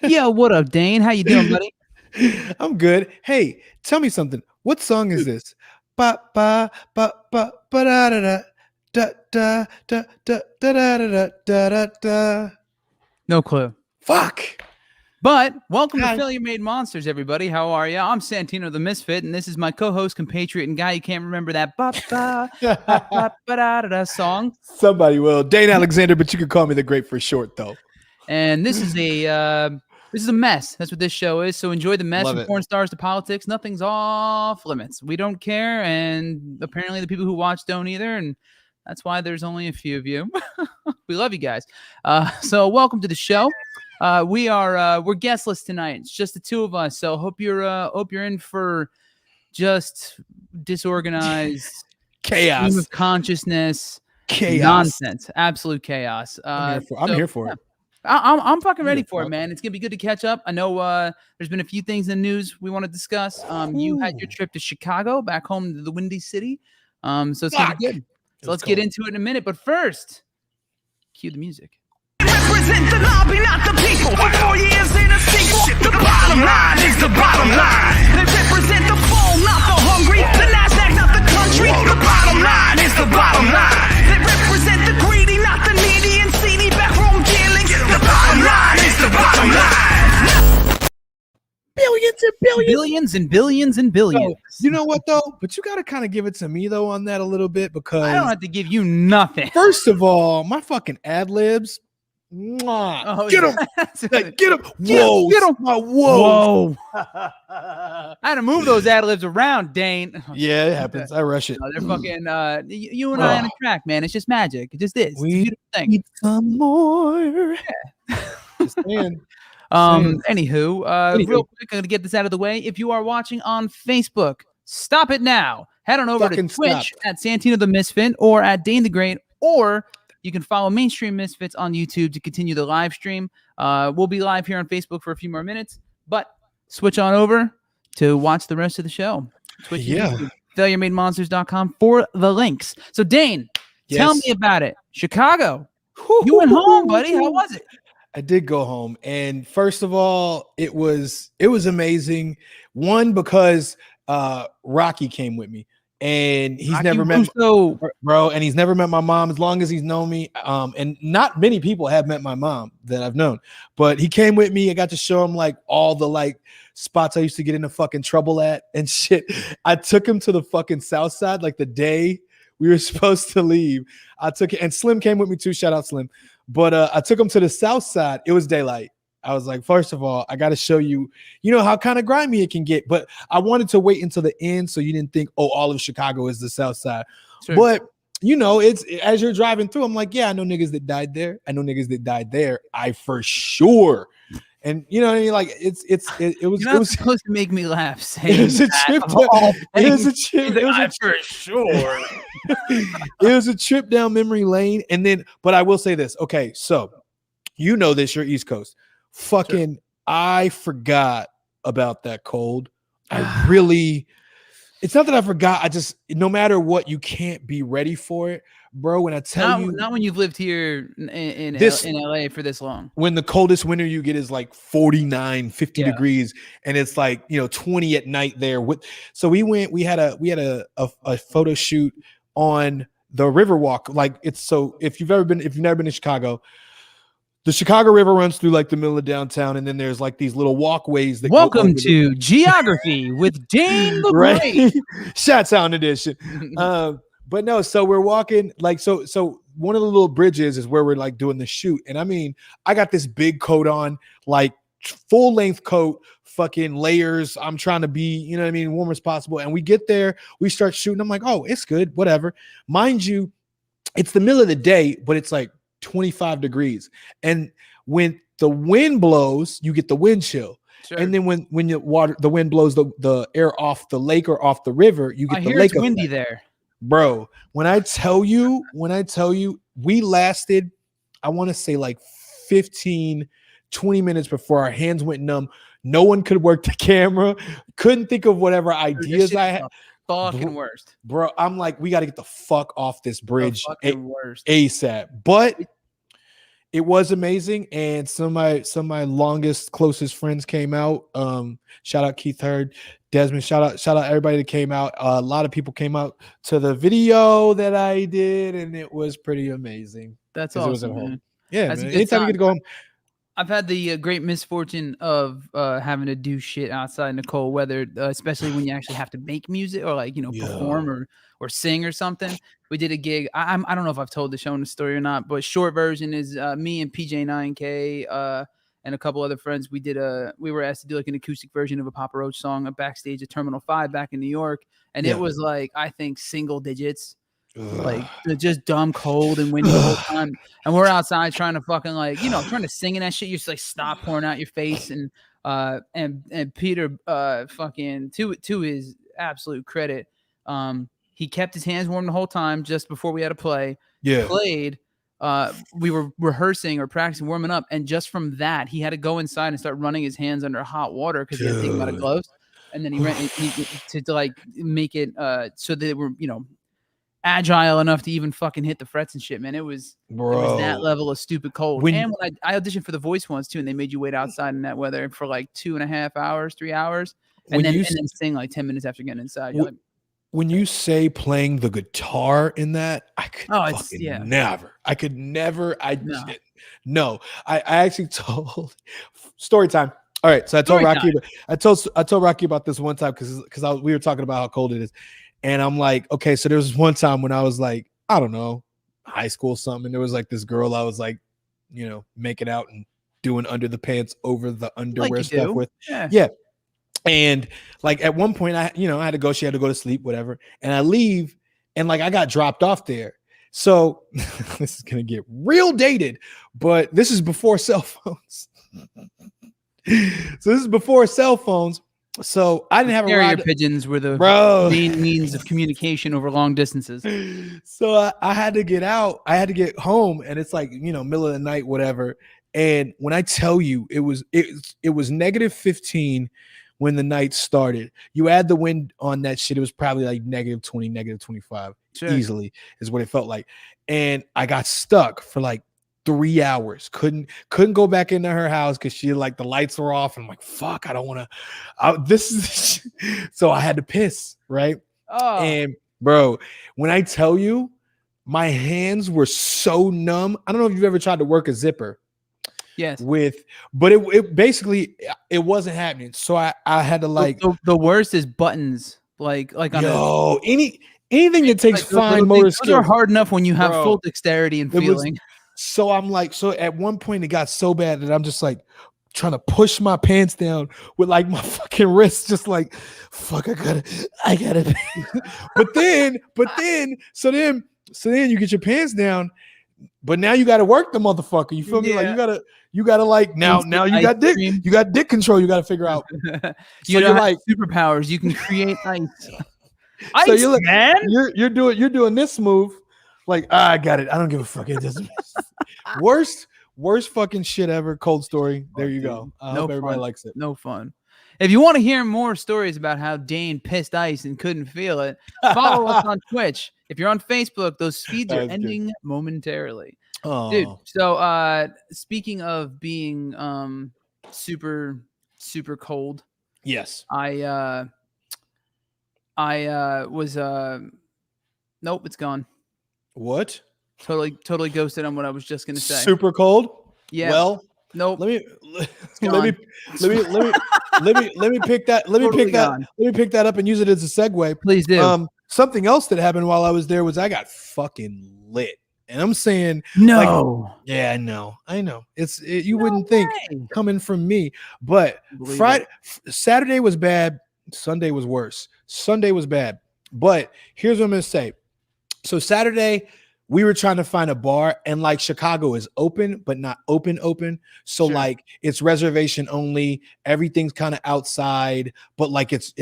Yo, what up, Dane? How you doing, buddy? I'm good. Hey, tell me something. What song is this? Ba ba ba ba ba da da da da da da da da da da da da. No clue. Fuck. But welcome to Hi. Failure Made Monsters, everybody. How are you? I'm Santino the Misfit, and this is my co-host, compatriot, and guy you can't remember that ba ba ba ba ba da da song. Somebody will. Dane Alexander, but you can call me the Great for short, though. And this is a mess. That's what this show is. So enjoy the mess Love from it. porn stars to politics. Nothing's off limits. We don't care, and apparently the people who watch don't either. And that's why there's only a few of you. We love you guys. So welcome to the show. We're guestless tonight. It's just the two of us. So hope you're in for just disorganized Chaos. stream of consciousness. Chaos. Nonsense. Absolute chaos. I'm here for it. I'm fucking ready for it, man. It's gonna be good to catch up. I know there's been a few things in the news we want to discuss. You had your trip to Chicago, back home to the Windy City. So it's gonna be good. So let's get into it in a minute. But first, cue the music. Represent the lobby, not the people. 4 years in a sequel. The bottom line is the bottom line. They represent the full, not the hungry. The NASDAQ, not the country. The bottom line is the bottom line. They represent the greedy, not the needy and seedy backroom dealings. The bottom line is the bottom line. Billions and billions. Billions and billions and billions. So, you know what, though? But you got to kind of give it to me, though, on that a little bit, because I don't have to give you nothing. first of all, my fucking ad-libs. Mwah. Oh, Get him. yeah. Get him. Whoa. Get him. Whoa. Whoa. I had to move those ad libs around, Dane. Yeah, it happens. I rush it. No, they're fucking you and I on a track, man. It's just magic. It just is. It's a We beautiful thing. need some more. Just saying. Anywho, real quick, I'm gonna get this out of the way. If you are watching on Facebook, stop it now. Head on over Fucking to Twitch at Santino the Misfit or at Dane the Great, or you can follow Mainstream Misfits on YouTube to continue the live stream. We'll be live here on Facebook for a few more minutes, but switch on over to watch the rest of the show. Twitch, Yeah. YouTube, FailureMadeMonsters.com for the links. So, Dane, tell me about it. Chicago. You went home, buddy. How was it? I did go home, and first of all, it was amazing. One, because Rocky came with me, and he's Rocky never met Russo. bro, and he's never met my mom as long as he's known me. And not many people have met my mom that I've known, but he came with me. I got to show him like all the like spots I used to get into fucking trouble at and shit. I took him to the fucking South Side like the day we were supposed to leave. I took it, and Slim came with me too. Shout out Slim. But I took him to the South Side. It was daylight. I was like, first of all, I got to show you, how kind of grimy it can get. But I wanted to wait until the end so you didn't think, oh, all of Chicago is the South Side. Sure. But, it's as you're driving through, I'm like, yeah, I know niggas that died there. I know niggas that died there. I for sure. And you know what I mean? Like it was You're not supposed to make me laugh. it was a trip down, it was a trip. It was a for sure. it was a trip down memory lane. And then, but I will say this. Okay, so this, you're East Coast. Fucking, sure. I forgot about that cold. It's not that I forgot. I just, no matter what, you can't be ready for it, bro. When I tell you, not when you've lived here in LA for this long. When the coldest winter you get is like 49, 50 degrees, and it's like 20 at night there. So we had a photo shoot on the Riverwalk. Like if you've never been to Chicago, the Chicago River runs through like the middle of downtown, and then there's like these little walkways. Welcome to Geography with Dane the Great. Shout-out edition. But no, so we're walking like so one of the little bridges is where we're like doing the shoot. And I mean, I got this big coat on, like full length coat, fucking layers. I'm trying to be, warm as possible. And we get there, we start shooting. I'm like, oh, it's good, whatever. Mind you, it's the middle of the day, but it's like 25 degrees. And when the wind blows, you get the wind chill. Sure. And then when the wind blows the air off the lake or off the river, you get the lake. It's windy there. Bro, when I tell you, we lasted, I want to say like 15, 20 minutes before our hands went numb. No one could work the camera. Couldn't think of whatever ideas I had. Fucking worst. Bro, I'm like, we got to get the fuck off this bridge worst. ASAP. But It was amazing, and some of my longest, closest friends came out. Shout out Keith Hurd, Desmond. Shout out everybody that came out. A lot of people came out to the video that I did, and it was pretty amazing That's because it was at awesome, home. man. Yeah, That's a man. good Anytime you time. get to go home, I've had the great misfortune of having to do shit outside in the cold weather, especially when you actually have to make music or like yeah, perform or sing or something. We did a gig. I don't know if I've told the show in the story or not, but short version is me and PJ9K and a couple other friends. We were asked to do like an acoustic version of a Papa Roach song backstage at Terminal 5 back in New York, and it yeah. was like I think single digits. Ugh. Like just dumb cold and windy the whole time, and we're outside trying to fucking trying to sing in that shit. You just like stop pouring out your face, and Peter fucking to his absolute credit, he kept his hands warm the whole time. Just before we had to play, Yeah. played. We were rehearsing or practicing warming up, and just from that, he had to go inside and start running his hands under hot water because he had to take them out of Dude. gloves, and then he ran to like make it so they were agile enough to even fucking hit the frets and shit, man. It was that Bro. level of stupid cold. When And when I auditioned for The Voice once too, and they made you wait outside in that weather for like 2.5 hours, 3 hours, and when then you and then sing like 10 minutes after getting inside. You're like, when you say playing the guitar in that, I could oh, it's fucking never. I could never. No. I actually told story time. All right, so I told Story Rocky. time. I told Rocky about this one time because we were talking about how cold it is, and I'm like, okay, so there was one time when I was like, I don't know, high school or something, and there was like this girl I was like, making out and doing under the pants over the Like underwear you stuff do. with. Yeah. Yeah. And like at one point, I had to go. She had to go to sleep, whatever. And I leave, and like I got dropped off there. So this is gonna get real dated, but this is before cell phones. So this is before cell phones. So I didn't have a Carrier ride. pigeons were the Bro. main means of communication over long distances. So I had to get out. I had to get home, and it's like middle of the night, whatever. And when I tell you, it was -15 when the night started. You add the wind on that shit, it was probably like -20, -25 Sure. easily is what it felt like. And I got stuck for like 3 hours. Couldn't go back into her house because she like the lights were off. And I'm like, fuck, I don't want to. This is so I had to piss, right? Oh, And bro, when I tell you, my hands were so numb. I don't know if you've ever tried to work a zipper. yes. But it basically it wasn't happening. So I had to like The worst is buttons. Like on anything that takes like those fine little motor things, those are skills. hard enough when you have Bro, full dexterity and feeling. So I'm like, so at one point it got so bad that I'm just like trying to push my pants down with like my fucking wrists, just like, fuck, I gotta. but then, so then you get your pants down, but now you got to work the motherfucker. You feel me? Like you gotta like now you got dick, you got dick control. You got to figure out. You know, like superpowers. You can create ice. So you're like, man. You're doing this move. Like, I got it. I don't give a fuck. It doesn't. worst fucking shit ever. Cold story. There you go. I hope everybody likes it. No fun. If you want to hear more stories about how Dane pissed ice and couldn't feel it, follow us on Twitch. If you're on Facebook, those feeds are ending momentarily. Oh, dude. So speaking of being super cold, yes. I was nope, it's gone. What? Totally ghosted on what I was just gonna say. Super cold? Yeah. Well, nope. let me pick that up and use it as a segue. Please do. Something else that happened while I was there was I got fucking lit. And I'm saying no. Like, yeah, I know. You wouldn't think coming from me, but Saturday was bad. Sunday was worse. Sunday was bad. But here's what I'm gonna say. So Saturday, we were trying to find a bar, and like Chicago is open, but not open. So sure. Like it's reservation only. Everything's kind of outside, but like it's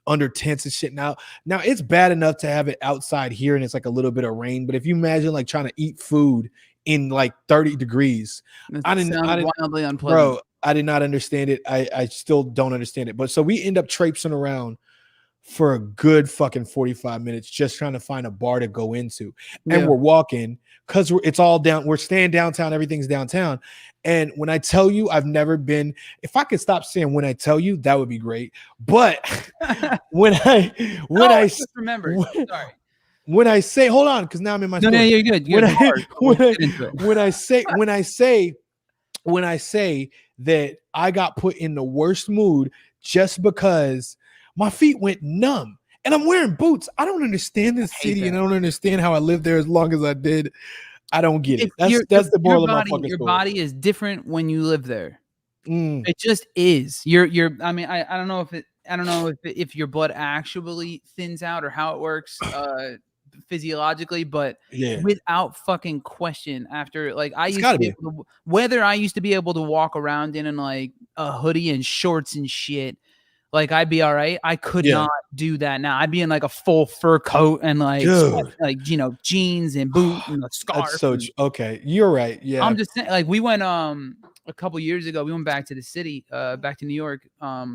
under tents and shit. Now it's bad enough to have it outside here, and it's like a little bit of rain. But if you imagine like trying to eat food in like 30 degrees, I didn't wildly unpleasant. Bro, I did not understand it. I still don't understand it. But so we end up traipsing around for a good fucking 45 minutes just trying to find a bar to go into. And Yeah. we're walking because it's all down. We're staying downtown. Everything's downtown. And when I tell you, I've never been, if I could stop saying when I tell you, that would be great. But when I just remember. Sorry. When I say, hold on, because now I'm in my story. No, you're good. When I say that I got put in the worst mood just because my feet went numb and I'm wearing boots. I don't understand this city and I don't understand how I lived there as long as I did. I don't get it. That's the moral of my fucking story. Your body is different when you live there. Mm. It just is. I mean, I don't know if your blood actually thins out or how it works physiologically, but without fucking question, after like I used to be able to, I used to be able to walk around in like a hoodie and shorts and shit, like I'd be all right. I could not do that now. I'd be in like a full fur coat and like jeans and boot and a scarf. That's so okay. You're right. Yeah. I'm just saying, like we went a couple years ago, we went back to the city, back to New York. I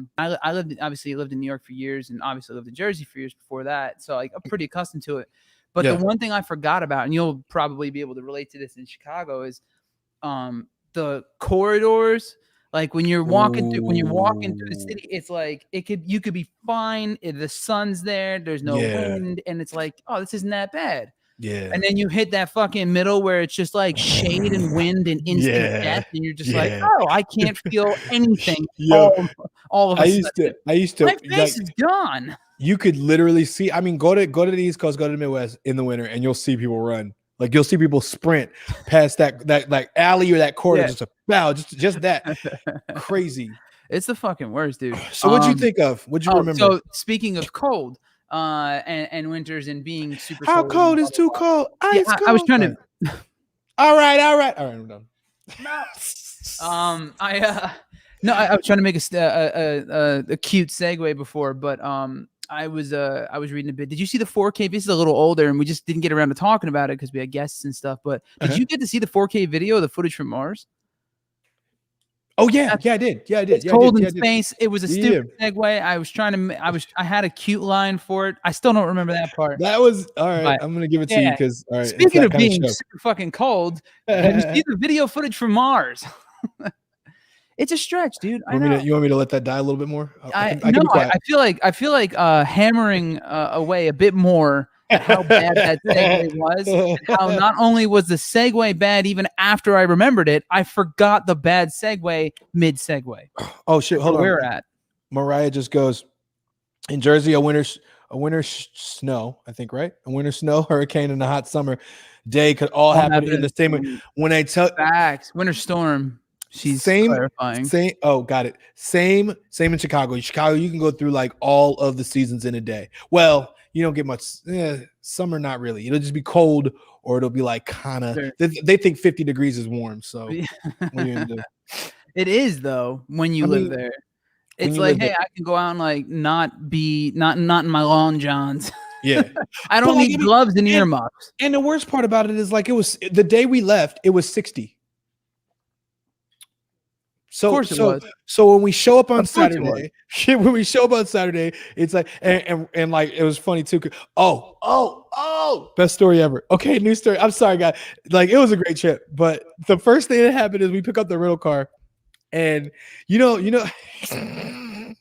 lived in New York for years, and obviously lived in Jersey for years before that. So like I'm pretty accustomed to it. But the one thing I forgot about, and you'll probably be able to relate to this in Chicago, is the corridors. Like when you're walking through the city, it's like you could be fine if the sun's there, there's no wind, and it's like, oh, this isn't that bad. Yeah. And then you hit that fucking middle where it's just like shade and wind and instant death, and you're just like, oh, I can't feel anything. All of a sudden. I used to. My face is gone. You could literally see. I mean, go to the East Coast, go to the Midwest in the winter, and you'll see people run. Like you'll see people sprint past that like alley or that corridor, just that crazy. It's the fucking worst, dude. So what'd you think of? What'd you remember? So speaking of cold, and winters and being super how cold is too cold? Ice cold. I was trying to. All right, I'm done. I was trying to make a cute segue before, but I was reading a bit. Did you see the 4K? This is a little older, and we just didn't get around to talking about it because we had guests and stuff. But did you get to see the 4K video of the footage from Mars? Oh yeah, I did. It's cold in space. It was a stupid segue. I had a cute line for it. I still don't remember that part. That was all right. But, I'm gonna give it to you because all right. Speaking of being super fucking cold, have you seen the video footage from Mars? It's a stretch, dude. You want me to let that die a little bit more? I feel like hammering away a bit more at how bad that segue was. And how not only was the segue bad even after I remembered it, I forgot the bad segue mid segue. Oh shit! Hold on. Where we're at? Mariah just goes in Jersey. A winter snow, I think, right? A winter snow, hurricane, and a hot summer day could all happen in the same. When I tell facts, winter storm. She's clarifying. Oh, got it. Same in Chicago. In Chicago, you can go through like all of the seasons in a day. Well, you don't get much. Summer, not really. It'll just be cold, or it'll be like kind of. Sure. They think 50 degrees is warm. So what are you gonna do? It is though when you live there. It's like, hey, I can go out and like not in my long johns. Yeah, I don't need gloves and earmuffs. And the worst part about it is like it was the day we left. It was 60. So, of course it was. So when we show up on Saturday, it's like, and like, it was funny too. Oh, best story ever. Okay. New story. I'm sorry, guys. Like, it was a great trip, but the first thing that happened is we pick up the rental car and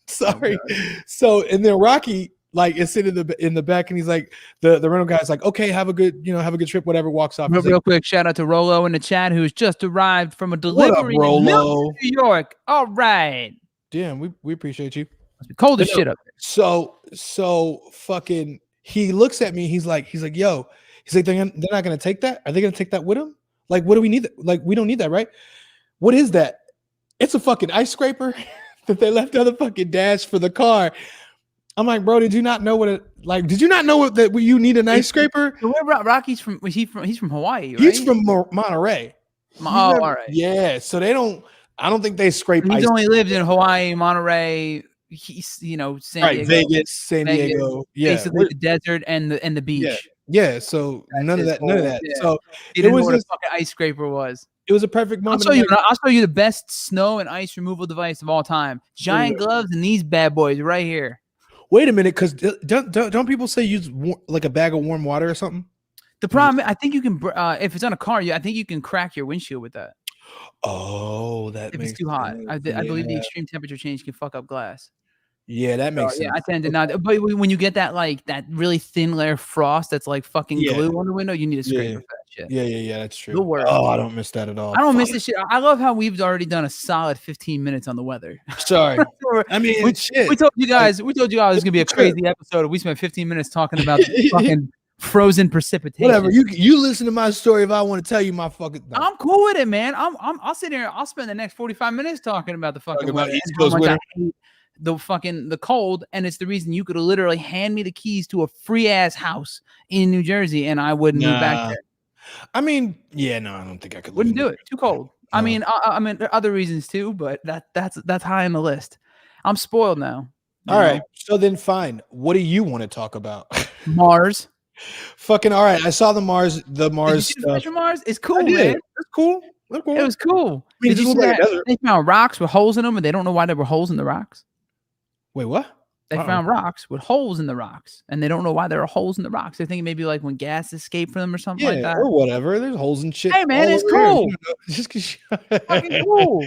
sorry. So, and then Rocky, like, is sitting in the back, and he's like, the rental guy's like, okay, have a good trip, whatever, walks off. Real quick, shout out to Rolo in the chat, who's just arrived from a delivery in New York. All right. Damn, we appreciate you. Must be cold as shit up there. So fucking, he looks at me, he's like, yo, he's like, they're not gonna take that? Are they gonna take that with them? Like, what do we need? Like, we don't need that, right? What is that? It's a fucking ice scraper that they left on the fucking dash for the car. I'm like, bro, did you not know that you need an ice scraper? Where Rocky's from? He's from Hawaii, right? He's from Monterey. All right. Yeah, so I don't think they scrape ice. He's only lived in Hawaii, Monterey, San Diego. Vegas, San Diego. Yeah. Basically the desert and the beach. Yeah, so none of that. Yeah. So he didn't know what a fucking ice scraper was. It was a perfect moment. I'll show you the best snow and ice removal device of all time. Giant gloves and these bad boys right here. Wait a minute, because don't people say use like a bag of warm water or something? The problem, I think you can, if it's on a car, I think you can crack your windshield with that. Oh, that If makes it's too hot. I believe the yeah. extreme temperature change can fuck up glass. Yeah, that So, makes sense. I tend to not. But when you get that that really thin layer of frost that's like fucking Yeah. glue on the window, you need a scraper Yeah. for that shit. Yeah, that's true. The worst. Oh, I don't miss that at all. I don't miss this shit. I love how we've already done a solid 15 minutes on the weather. Sorry. I mean, shit. We told you guys it was gonna be a crazy episode. We spent 15 minutes talking about fucking frozen precipitation. Whatever. You listen to my story if I want to tell you my fucking. No. I'm cool with it, man. I'll sit here. I'll spend the next 45 minutes talking about the fucking weather. East And how Coast much I winter. hate the cold, and it's the reason you could literally hand me the keys to a free ass house in New Jersey, and I wouldn't move back there. I mean, yeah, no, I don't think I could. Wouldn't do it. Too cold. I No. mean, there are other reasons too, but that's high on the list. I'm spoiled now. All right, so then fine. What do you want to talk about? Mars. Fucking all right. I saw the Mars. Did you see the picture of Mars? It's cool, man. That's cool. That's cool. It was cool. I mean, Did you see like that? They found rocks with holes in them, and they don't know why there were holes in the rocks. Wait, what? They found rocks with holes in the rocks, and they don't know why there are holes in the rocks. They're thinking maybe like when gas escaped from them or something like that. Or whatever. There's holes and shit. Hey, man, it's cool. Just fucking cool.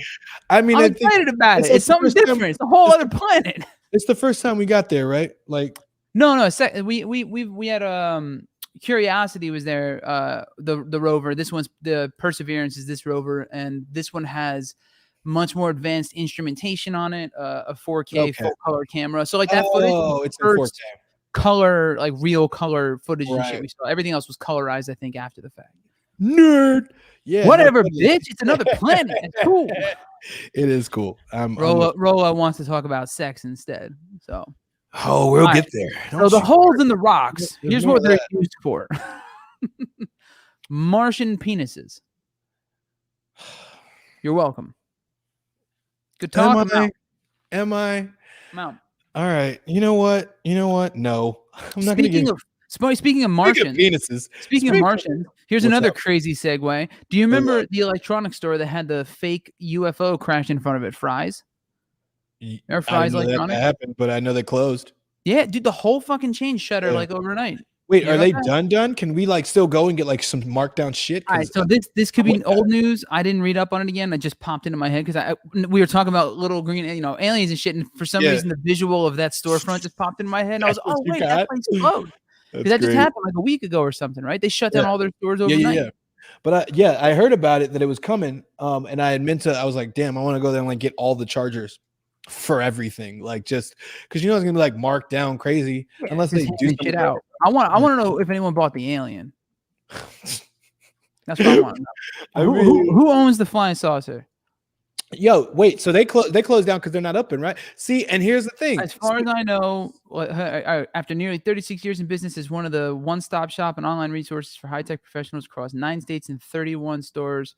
I mean, I'm excited about it. It's something different. It's a whole other planet. It's the first time we got there, right? Like, no. We had Curiosity was there. The rover. This one's the Perseverance is this rover, and this one has much more advanced instrumentation on it, a 4K full color camera. So like that footage, it's in 4K. Color, like real color footage and shit Right. we saw. Everything else was colorized, I think, after the fact. Nerd. Yeah. Whatever, bitch. It's another planet. It's cool. It is cool. Rolla wants to talk about sex instead. So we'll get there. So the holes in the rocks. There's Here's more what of they're that. used for. Martian penises. You're welcome. Good talk. Am I? I'm out. All right. You know what? No. I'm not going to get Speaking of Martians, penises. Speaking of Martians, here's What's another up? crazy segue. Do you remember the electronics store that had the fake UFO crash in front of it, Fry's? Remember Fry's Electronics? That happened, but I know they closed. Yeah, dude, the whole fucking chain shuttered like overnight. Wait, You are know they that? done? Can we like still go and get like some markdown shit? All right, so this could be old news. I didn't read up on it again. It just popped into my head because we were talking about little green, aliens and shit, and for some reason the visual of that storefront just popped into my head, and I was, oh wait, that place closed. Because that just happened like a week ago or something, right? They shut down all their stores overnight. Yeah. But I heard about it that it was coming. And I had meant to. I was like, damn, I want to go there and like get all the chargers for everything, like just because it's gonna be like marked down crazy unless they do shit out. I want to know if anyone bought the alien. That's what I want to know. Who owns the flying saucer? Yo, wait. So they closed down because they're not open, right? See, and here's the thing. As far as I know, after nearly 36 years in business, is one of the one-stop shop and online resources for high-tech professionals across 9 states and 31 stores.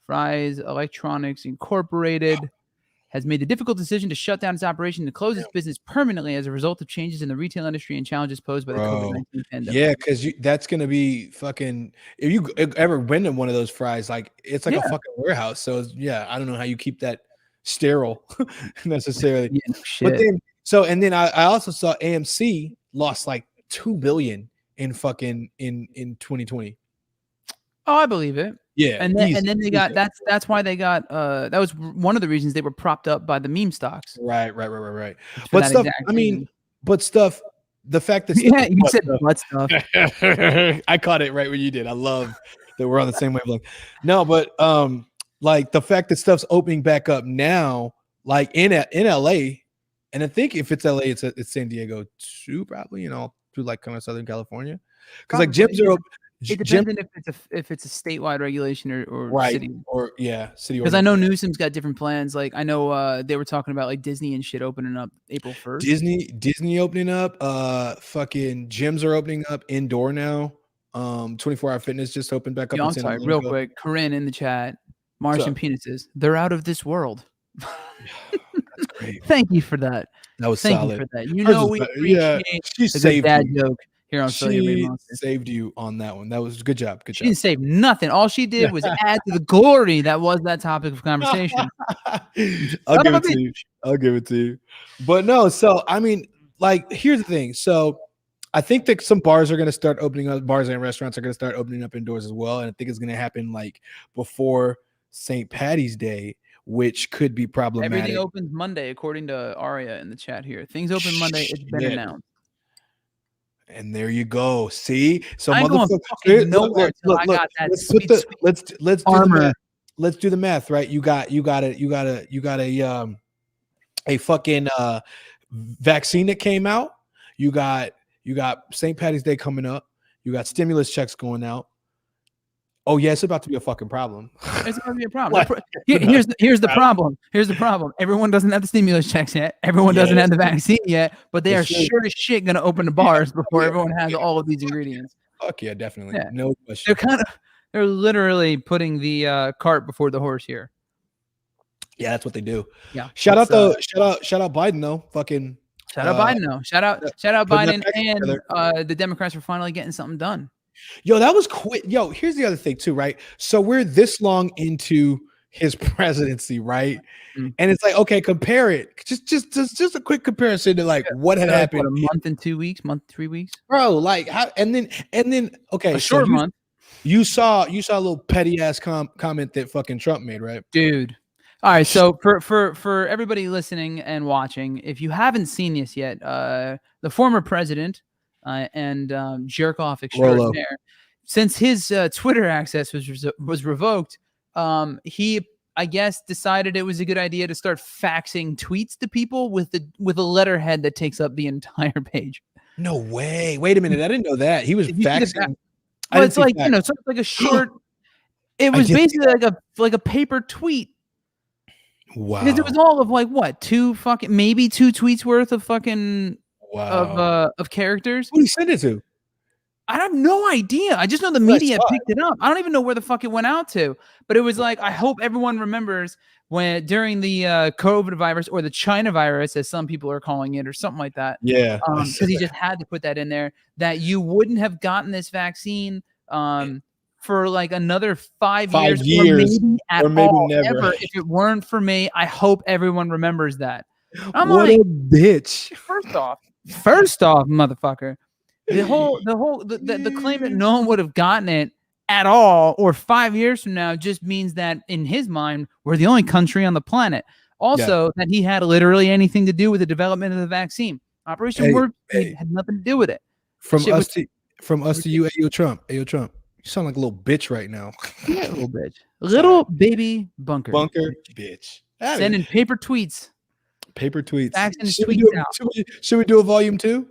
Fry's Electronics Incorporated has made the difficult decision to shut down its operation and close its business permanently as a result of changes in the retail industry and challenges posed by the COVID-19 pandemic. Yeah, because that's gonna be fucking. If you ever went to one of those Fry's, like it's like a fucking warehouse. So I don't know how you keep that sterile necessarily. Yeah, no shit. But then, I also saw AMC lost like $2 billion in fucking in 2020. Oh, I believe it. Yeah, and then they got that's why they got that was one of the reasons they were propped up by the meme stocks. Right. But stuff. I mean, but stuff. The fact that you said butt stuff. I caught it right when you did. I love that we're on the same wavelength. No, but like the fact that stuff's opening back up now, like in LA, and I think if it's LA, it's San Diego too, probably. Through like kind of Southern California, because like gyms are open. It depends on if it's a statewide regulation or city. Or city. Because I know Newsom's got different plans. Like I know they were talking about like Disney and shit opening up April 1st. Disney opening up. Fucking gyms are opening up indoor now. 24-hour fitness just opened back up. Yo, I'm sorry, real quick. Corinne in the chat. Martian penises. They're out of this world. That's great. Thank you for that. That was Thank solid. you for that. You know we appreciate she saved dad you. joke. Here on She saved you on that one. That was good job. Good She job. didn't save nothing. All she did was add to the glory that was that topic of conversation. I'll give it to you. But no, so I mean, like, here's the thing. So I think that some bars are going to start opening up. Bars and restaurants are going to start opening up indoors as well. And I think it's going to happen like before St. Patty's Day, which could be problematic. Everything opens Monday, according to Aria in the chat here. Things open Monday. It's been announced. And there you go. See, so I ain't going fucking nowhere till I got that sweet let's do armor. the math. Let's do the math, right? You got a fucking vaccine that came out. You got St. Patty's Day coming up. You got stimulus checks going out. Oh yeah, it's about to be a fucking problem. It's going to be a problem. Here's the problem. Here's the problem. Everyone doesn't have the stimulus checks yet. Everyone doesn't have the vaccine yet. But they are sure as shit going to open the bars before everyone has all of these ingredients. Fuck yeah, definitely. Yeah. No question. They're literally putting the cart before the horse here. Yeah, that's what they do. Yeah. Shout out Biden though. Fucking shout out Biden though. Shout out Biden and the Democrats for finally getting something done. Yo, that was quick. Yo, here's the other thing too, right? So we're this long into his presidency, right? Mm-hmm. And it's like, okay, compare it. Just a quick comparison to like what had happened. A month and 2 weeks, 3 weeks, bro. Like how? And then okay, a short month. You saw a little petty ass comment that fucking Trump made, right, dude? All right, so for everybody listening and watching, if you haven't seen this yet, the former president. And jerk off extraordinaire. Since his Twitter access was revoked, he I guess decided it was a good idea to start faxing tweets to people with a letterhead that takes up the entire page. No way! Wait a minute, I didn't know that he was faxing. Well, it's like sort of like a short. It was basically like a paper tweet. Wow! Because it was all of like what maybe 2 tweets worth of fucking. Wow. Of characters. Who did he send it to? I have no idea. I just know the media picked it up. I don't even know where the fuck it went out to. But it was like, I hope everyone remembers when during the COVID virus or the China virus, as some people are calling it, or something like that. Yeah. Because he just had to put that in there, that you wouldn't have gotten this vaccine for like another 5 years, or maybe never. Ever, if it weren't for me. I hope everyone remembers that. I'm what like, a bitch. First off, motherfucker, the claim that no one would have gotten it at all, or 5 years from now, just means that in his mind, we're the only country on the planet. Also, that he had literally anything to do with the development of the vaccine. Operation Warp Speed had nothing to do with it. From us to you, Ayo Trump. You sound like a little bitch right now. Yeah, little bitch. Little baby bunker bitch. Sending paper tweets. Paper tweets. Should we do a volume 2?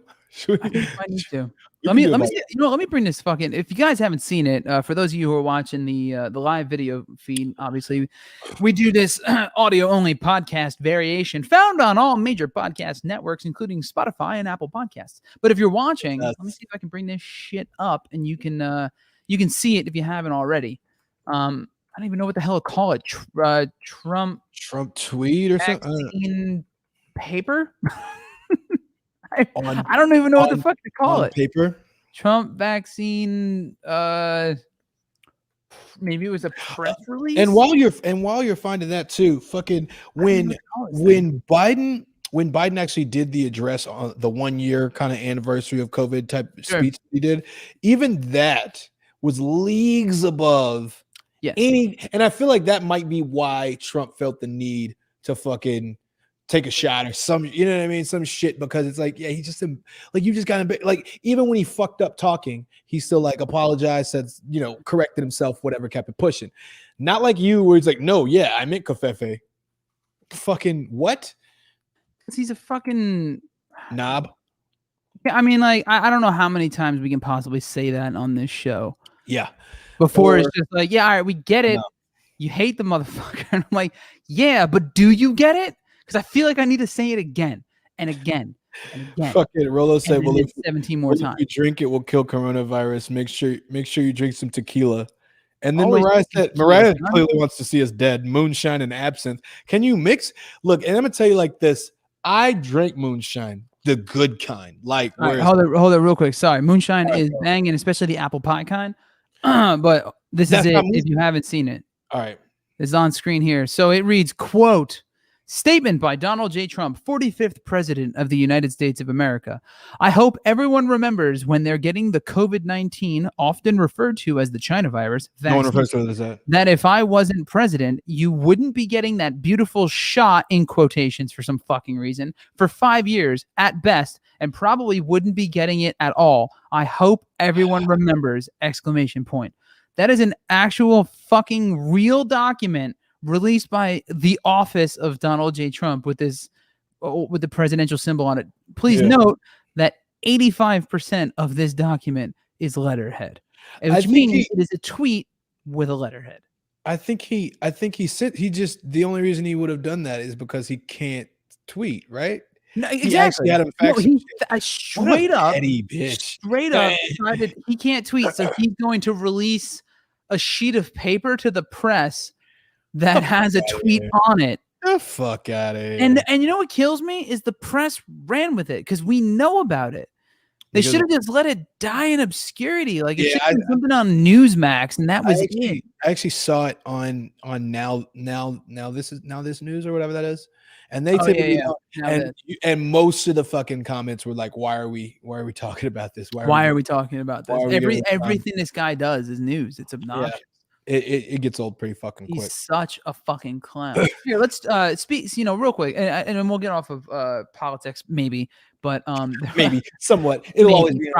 I need to. Let me bring this fucking. If you guys haven't seen it, for those of you who are watching the live video feed, obviously, we do this audio only podcast variation found on all major podcast networks, including Spotify and Apple Podcasts. But if you're watching, let me see if I can bring this shit up, and you can see it if you haven't already. I don't even know what the hell to call it. Trump tweet or something. Paper. I don't even know what the fuck to call it. Paper. Trump vaccine. Maybe it was a press release. And while you're finding that too, fucking when Biden actually did the address on the 1 year kind of anniversary of COVID type speech he did, even that was leagues above. Yes. And I feel like that might be why Trump felt the need to fucking take a shot or some, you know what I mean? Some shit, because it's like, yeah, he just like, you just got to like, even when he fucked up talking, he still like apologized, said, corrected himself, whatever, kept it pushing. Not like you, where he's like, no, yeah, I meant covfefe. Fucking what? Because he's a fucking knob. Yeah, I mean, like, I don't know how many times we can possibly say that on this show. Yeah. Before it's just like, yeah, all right, we get it. No. You hate the motherfucker. And I'm like, yeah, but do you get it? Because I feel like I need to say it again and again and again. Fuck it. Rolo said, well, if 17 more times. If you drink it, will kill coronavirus. Make sure you drink some tequila. And then Mariah clearly wants to see us dead. Moonshine and absinthe. Can you mix? Look, and I'm gonna tell you like this. I drank moonshine, the good kind. Like, right, hold it real quick. Sorry, moonshine is banging, especially the apple pie kind. But this is it. If you haven't seen it, all right, it's on screen here. So it reads, quote, Statement by Donald J. Trump, 45th President of the United States of America. I hope everyone remembers when they're getting the COVID-19, often referred to as the China virus, No one vaccine, refers to it as that. that if I wasn't president, you wouldn't be getting that beautiful shot, in quotations for some fucking reason, for 5 years at best, and probably wouldn't be getting it at all. I hope everyone remembers, exclamation point. That is an actual fucking real document released by the office of Donald J. Trump with this, with the presidential symbol on it. Please note that 85% of this document is letterhead, which means it is a tweet with a letterhead. I think he said the only reason he would have done that is because he can't tweet, right? No, He exactly. actually had him fact No, some shit. I straight up, petty bitch. straight up decided he can't tweet, so he's going to release a sheet of paper to the press that has a tweet on it. The fuck out of here. And you know what kills me is the press ran with it because we know about it. They should have just let it die in obscurity. Like it should have been something on Newsmax, and that was it. I actually saw it on now this news or whatever that is, and they typically and most of the fucking comments were like, why are we talking about this? Why are we talking about this? Everything this guy does is news. It's obnoxious. It gets old pretty fucking quick. He's such a fucking clown. Here, let's speak, real quick, and then we'll get off of politics, maybe, but maybe somewhat. It'll always be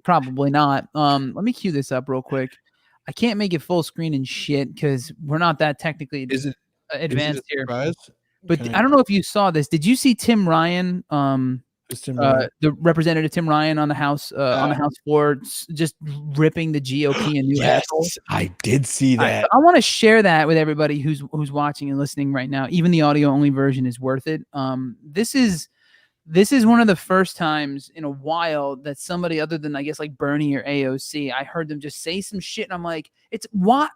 probably not. Let me cue this up real quick. I can't make it full screen and shit because we're not that technically advanced here. But I don't know if you saw this. Did you see Tim Ryan? The representative Tim Ryan on the House floor, just ripping the GOP a new asshole. I did see that. I want to share that with everybody who's watching and listening right now. Even the audio only version is worth it. This is one of the first times in a while that somebody other than I guess like Bernie or AOC, I heard them just say some shit, and I'm like, it's what?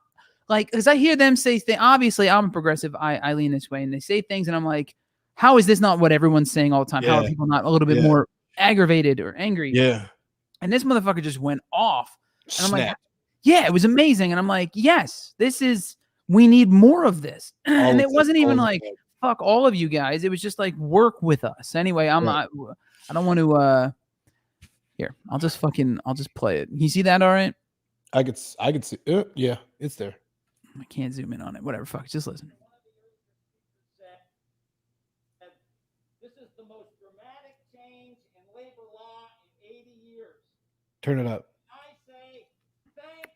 Like, because I hear them say things. Obviously, I'm a progressive. I lean this way, and they say things, and I'm like, how is this not what everyone's saying all the time? How are people not a little bit more aggravated or angry? Yeah. And this motherfucker just went off. And I'm like, yeah, it was amazing. And I'm like, yes, we need more of this. And it wasn't even like, fuck all of you guys. It was just like, work with us. Anyway, I don't want to, here, I'll just play it. You see that all right? I could see. Yeah, it's there. I can't zoom in on it. Whatever, fuck, just listen. Turn it up. I say, thank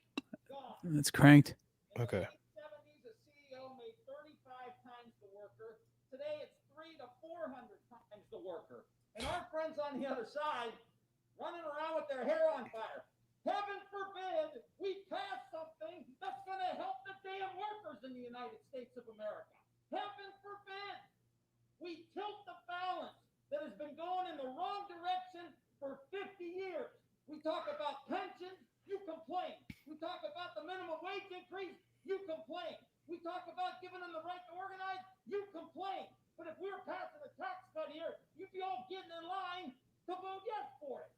God. It's cranked. Okay. In the 70s, a CEO made 35 times the worker. Today, it's 300 to 400 times the worker. And our friends on the other side running around with their hair on fire. Heaven forbid we pass something that's going to help the damn workers in the United States of America. Heaven forbid we tilt the balance that has been going in the wrong direction for 50 years. We talk about pensions, you complain. We talk about the minimum wage increase, you complain. We talk about giving them the right to organize, you complain. But if we were passing a tax cut here, you'd be all getting in line to vote yes for it.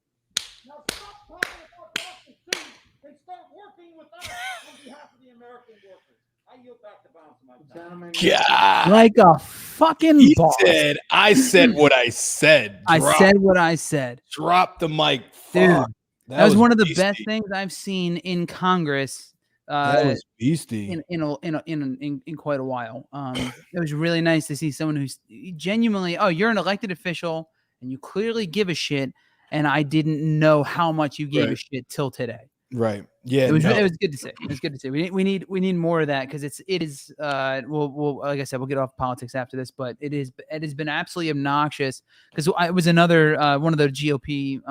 Now stop talking about Boston Suit and start working with us on behalf of the American workers. I yield back the balance of my time. God. Like a fucking boss. I said what I said. I said what I said. Drop the mic. Dude. That was one of the best things I've seen in Congress. That was beastie in quite a while. It was really nice to see someone who's genuinely, you're an elected official and you clearly give a shit, and I didn't know how much you gave a shit till today. Right. Yeah. It was good to see. It was good to see. We need more of that because it is. We'll like I said, we'll get off politics after this, but it has been absolutely obnoxious because it was another one of the GOP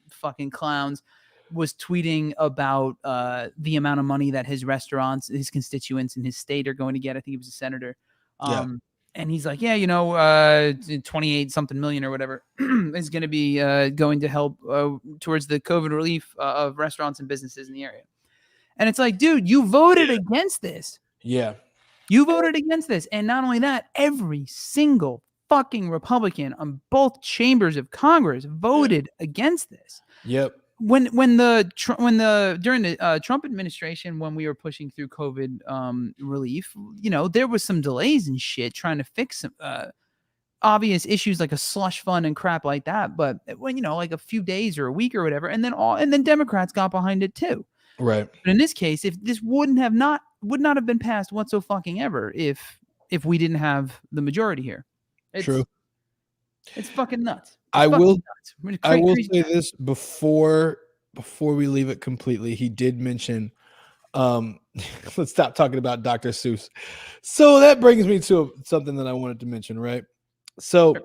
fucking clowns was tweeting about the amount of money that his restaurants, his constituents in his state are going to get. I think he was a senator. And he's like, 28 something million or whatever is going to be going to help towards the COVID relief of restaurants and businesses in the area. And it's like, dude, you voted against this. Yeah. You voted against this. And not only that, every single fucking Republican on both chambers of Congress voted against this. Yep. when during the Trump administration, when we were pushing through COVID relief, there was some delays and shit trying to fix some obvious issues like a slush fund and crap like that. But when like a few days or a week or whatever, and then Democrats got behind it too. Right. But in this case, if this would not have been passed whatsoever if we didn't have the majority here. True. It's fucking nuts. I will Crazy say this before we leave it completely. He did mention, let's stop talking about Dr. Seuss. So that brings me to something that I wanted to mention, right? So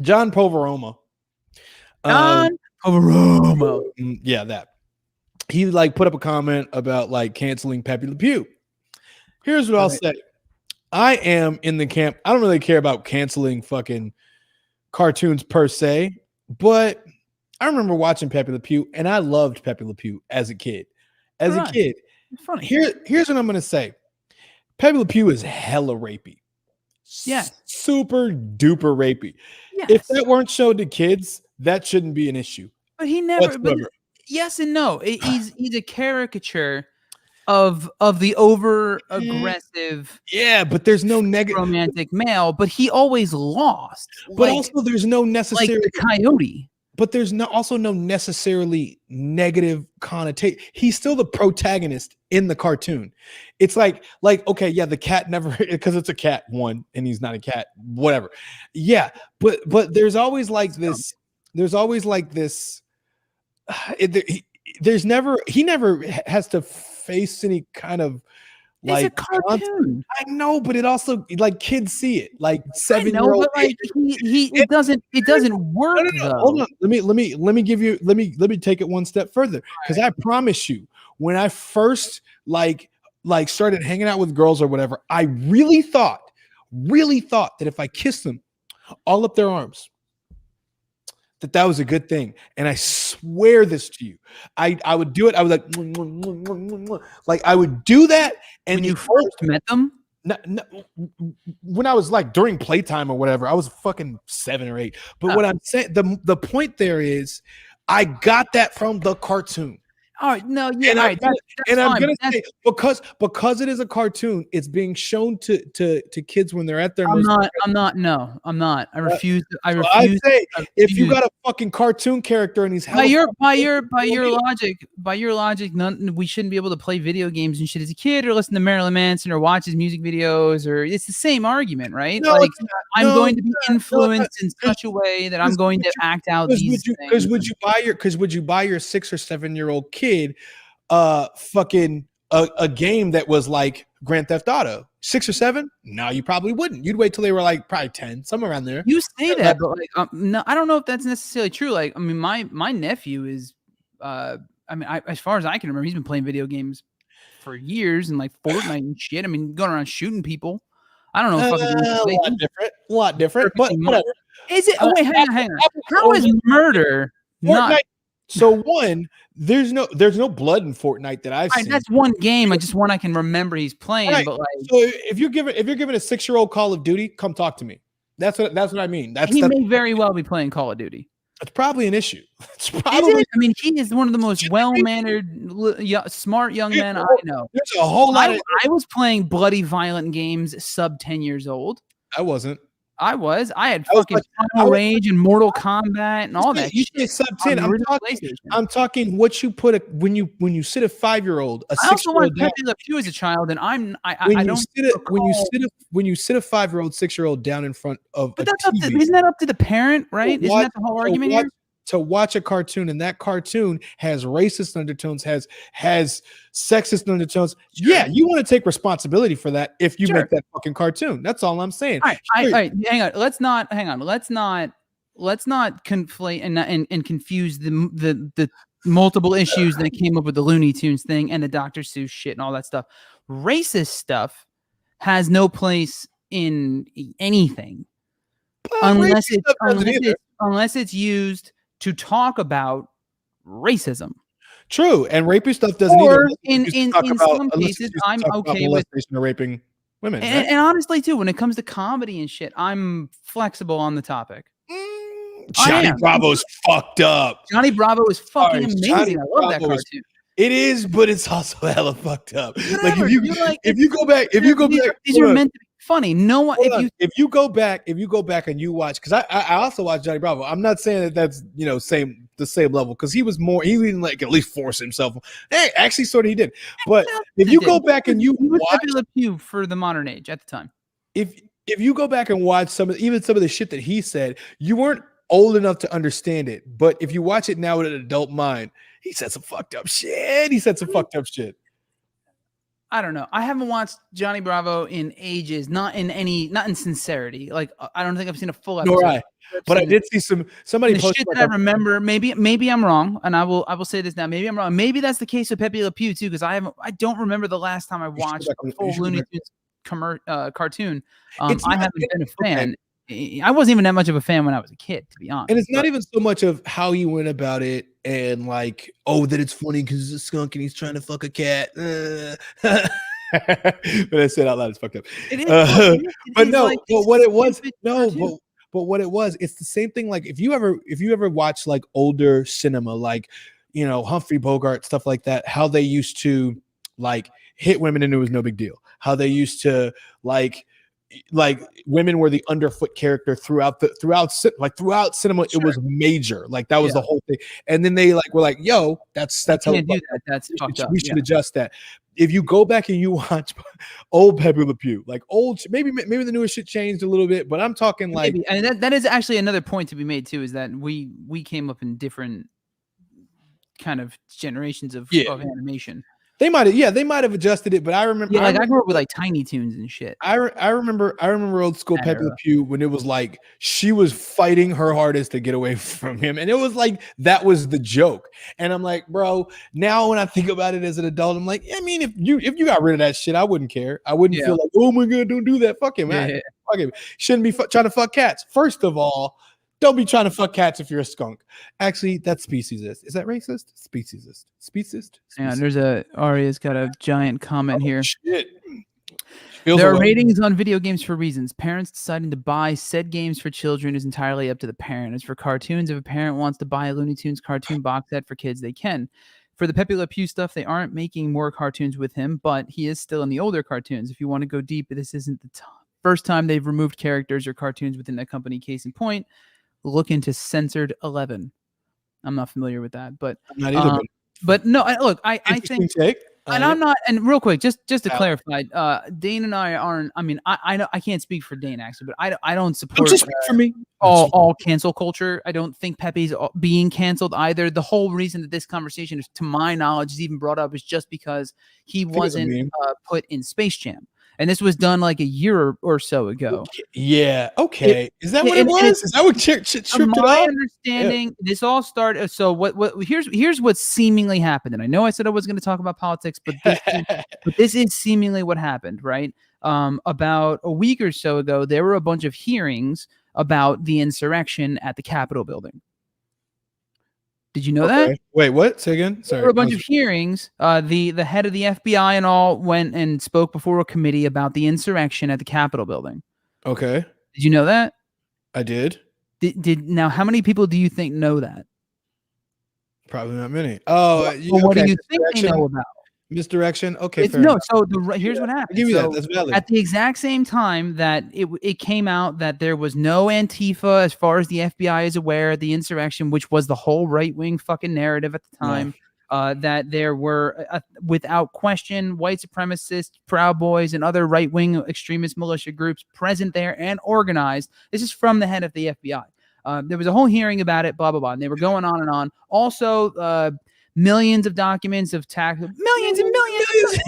John Poveroma. Yeah, that. He put up a comment about canceling Pepe Le Pew. Here's what I'll say. I am in the camp. I don't really care about canceling fucking cartoons per se, but I remember watching Pepe Le Pew, and I loved Pepe Le Pew as a kid. It's funny. Here's what I'm gonna say. Pepe Le Pew is hella rapey. Yes. Super duper rapey. Yes. If that weren't shown to kids, that shouldn't be an issue. But he never. But yes and no. He's a caricature of the over aggressive. Yeah, but there's no negative romantic male. But he always lost. But also, there's no necessary the coyote. But there's also no necessarily negative connotation. He's still the protagonist in the cartoon. It's like okay, yeah, the cat never, because it's a cat, one, and he's not a cat, whatever. Yeah, but there's always this. There's always this. He never has to face any kind of it's a cartoon. I know, but it also kids see it 7-year-old. It doesn't work. No. Hold on. Let me take it one step further, because I promise you, when I first started hanging out with girls or whatever, I really thought that if I kissed them all up their arms, that was a good thing. And I swear this to you, I would do it. I was I would do that. And when you first met them, when I was during playtime or whatever, I was fucking 7 or 8. But what I'm saying, the point there is, I got that from the cartoon. All right, no, yeah, and all right, I'm gonna say, because it is a cartoon, it's being shown to kids when they're at their. I'm not. I refuse. I say, if you got a fucking cartoon character and he's by your logic, we shouldn't be able to play video games and shit as a kid, or listen to Marilyn Manson, or watch his music videos, or it's the same argument, right? No, I'm going to be influenced in such a way that I'm going to act out these things. Because would you buy your 6 or 7-year-old kid fucking a game that was like Grand Theft Auto? 6 or 7? No, you probably wouldn't. You'd wait till they were probably 10, somewhere around there. You say that, but no, I don't know if that's necessarily true. My nephew is as far as I can remember, he's been playing video games for years, and Fortnite and shit. Going around shooting people. I don't know if a lot different, but whatever. Is it? Wait, hang on. How is murder not? So one, there's no blood in Fortnite that I've seen. That's one game. Just one I can remember he's playing. Right. But so if you're giving a 6-year-old Call of Duty, come talk to me. That's what I mean. He may very well be playing Call of Duty. It's probably an issue. It's probably. He is one of the most well-mannered, smart young men I know. There's a whole lot. I was playing bloody, violent games sub 10 years old. I wasn't. I had fucking Primal Rage and Mortal Kombat and all that. You say sub 10. I'm talking what you put when you sit a 5-year-old, a 6-year-old. I also wanted Pepe Le Pew as a child, and when you sit a 5-year-old, 6-year-old down in front of. But isn't that up to the parent, right? Isn't that the whole argument here? To watch a cartoon, and that cartoon has racist undertones, has sexist undertones. Sure. Yeah, you want to take responsibility for that if you make that fucking cartoon. That's all I'm saying. All right, hang on. Let's not conflate and confuse the multiple issues that came up with the Looney Tunes thing and the Dr. Seuss shit and all that stuff. Racist stuff has no place in anything unless it's used to talk about racism. True, and rapey stuff doesn't either. In some cases, I'm okay with raping women. And honestly, too, when it comes to comedy and shit, I'm flexible on the topic. Johnny Bravo's fucked up. Johnny Bravo is fucking Sorry, amazing. Johnny I love that Bravo cartoon. It is, but it's also hella fucked up. Whatever, If you go back, these are meant to be funny. No one, if you go back and you watch, because I also watch Johnny Bravo. I'm not saying that that's the same level, because he didn't like at least force himself. Hey, actually, sort of he did. But if you go back and you watch Pepe Le Pew for the modern age at the time, if you go back and watch some of the shit that he said, you weren't old enough to understand it. But if you watch it now with an adult mind, he said some fucked up shit. I don't know. I haven't watched Johnny Bravo in ages. Not in sincerity. Like I don't think I've seen a full episode. Nor I. But I did see somebody post shit that I remember. Maybe I'm wrong, and I will say this now. Maybe I'm wrong. Maybe that's the case with Pepe Le Pew too, because I don't remember the last time I watched a full Looney Tunes cartoon. I haven't been a fan. Okay. I wasn't even that much of a fan when I was a kid, to be honest. And it's not even so much of how he went about it and like, that it's funny because it's a skunk and he's trying to fuck a cat. But I said out loud, it's fucked up. It is. But no, like, but what it was, but what it was, it's the same thing. Like if you ever watch like older cinema, like, Humphrey Bogart, stuff like that, how they used to like hit women and it was no big deal. How they used to like women were the underfoot character throughout cinema. Sure. It was major. Like that was the whole thing. And then they were like, yo, that's how do that. That's fucked up. We should adjust that. If you go back and you watch old Pepe Le Pew, like old, maybe the newest shit changed a little bit, but I'm talking like, and that is actually another point to be made too, is that we came up in different kind of generations of animation. They might have adjusted it, but I remember. Yeah, I grew up with like Tiny Toons and shit. I remember old school Pepe Le Pew when it was like she was fighting her hardest to get away from him, and it was like that was the joke. And I'm like, bro, now when I think about it as an adult, I'm like, I mean, if you got rid of that shit, I wouldn't care. I wouldn't feel like, oh my god, don't do that, fuck him, man. Fuck him. Shouldn't be trying to fuck cats. First of all, don't be trying to fuck cats if you're a skunk. Actually, that's speciesist. Is that racist? Speciesist? Yeah, there's Aria's got a giant comment here. Shit. There are ratings on video games for reasons. Parents deciding to buy said games for children is entirely up to the parent. As for cartoons, if a parent wants to buy a Looney Tunes cartoon box set for kids, they can. For the Pepe Le Pew stuff, they aren't making more cartoons with him, but he is still in the older cartoons. If you want to go deep, this isn't the first time they've removed characters or cartoons within that company. Case in point, look into Censored 11. I'm not familiar with that, but I'm not either. But no, I think, and I'm not. And real quick, just to clarify, Dane and I aren't. I mean, I know I can't speak for Dane actually, but I don't support. Just speak for me. All cancel culture. I don't think Pepe's being canceled either. The whole reason that this conversation, is, to my knowledge, is even brought up is just because he wasn't put in Space Jam. And this was done like a year or so ago. Yeah. Okay. Is that what it was? Is that what tripped it up? My understanding, this all started. So here's what seemingly happened. And I know I said I was going to talk about politics, but this is seemingly what happened, right? About a week or so ago, there were a bunch of hearings about the insurrection at the Capitol building. Did you know that? Wait, what? Say again? Sorry. There were a bunch of hearings. The head of the FBI and all went and spoke before a committee about the insurrection at the Capitol building. Okay. Did you know that? I did. Now, how many people do you think know that? Probably not many. Oh, what do you think they know about? Misdirection. Okay. No. So here's what happened. Give me that. That's valid. At the exact same time that it came out that there was no Antifa, as far as the FBI is aware, at the insurrection, which was the whole right wing fucking narrative at the time. That there were, without question, white supremacists, Proud Boys, and other right wing extremist militia groups present there and organized. This is from the head of the FBI. There was a whole hearing about it. Blah blah blah. And they were going on and on. Also. Millions of documents of millions and millions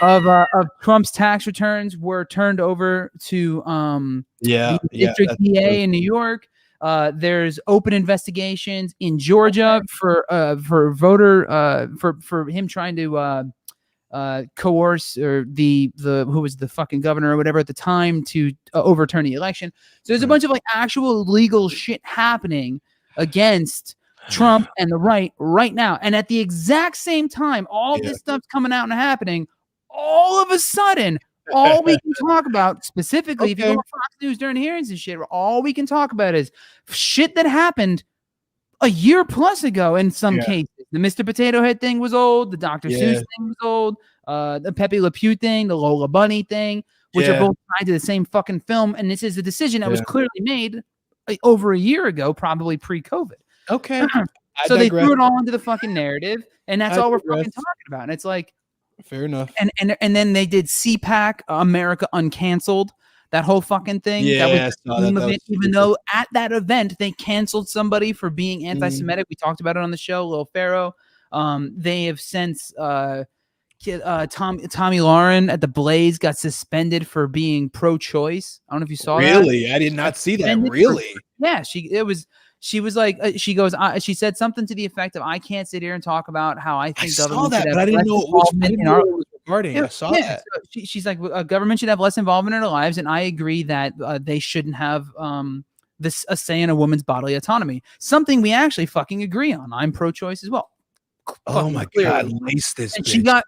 of Trump's tax returns were turned over to the district DA in New York. There's open investigations in Georgia for voter for him trying to coerce or the who was the fucking governor or whatever at the time to overturn the election. So there's a bunch of like actual legal shit happening against Trump and the right now. And at the exact same time, all this stuff's coming out and happening, all of a sudden, all we can talk about specifically, if you go Okay. on Fox News during hearings and shit, all we can talk about is shit that happened a year plus ago in some cases. The Mr. Potato Head thing was old. The Dr. Seuss thing was old. The Pepe Le Pew thing, the Lola Bunny thing, which are both tied to the same fucking film. And this is a decision that was clearly made over a year ago, probably pre-COVID. Okay. So they threw it all into the fucking narrative, and that's all we're fucking talking about. And it's like, fair enough. And then they did CPAC, America Uncanceled, that whole fucking thing. Yeah, Even though at that event they canceled somebody for being anti-Semitic. We talked about it on the show, Lil Pharaoh. They have since Tommy Lauren at the Blaze got suspended for being pro-choice. I don't know if you saw that. Really? I did not see that. Really? Yeah, she was like, she said something to the effect of, I can't sit here and talk about how I think government should have less involvement in our regarding. I saw that. So she's like, government should have less involvement in our lives, and I agree that they shouldn't have a say in a woman's bodily autonomy. Something we actually fucking agree on. I'm pro-choice as well. Oh my God, lace this. And she got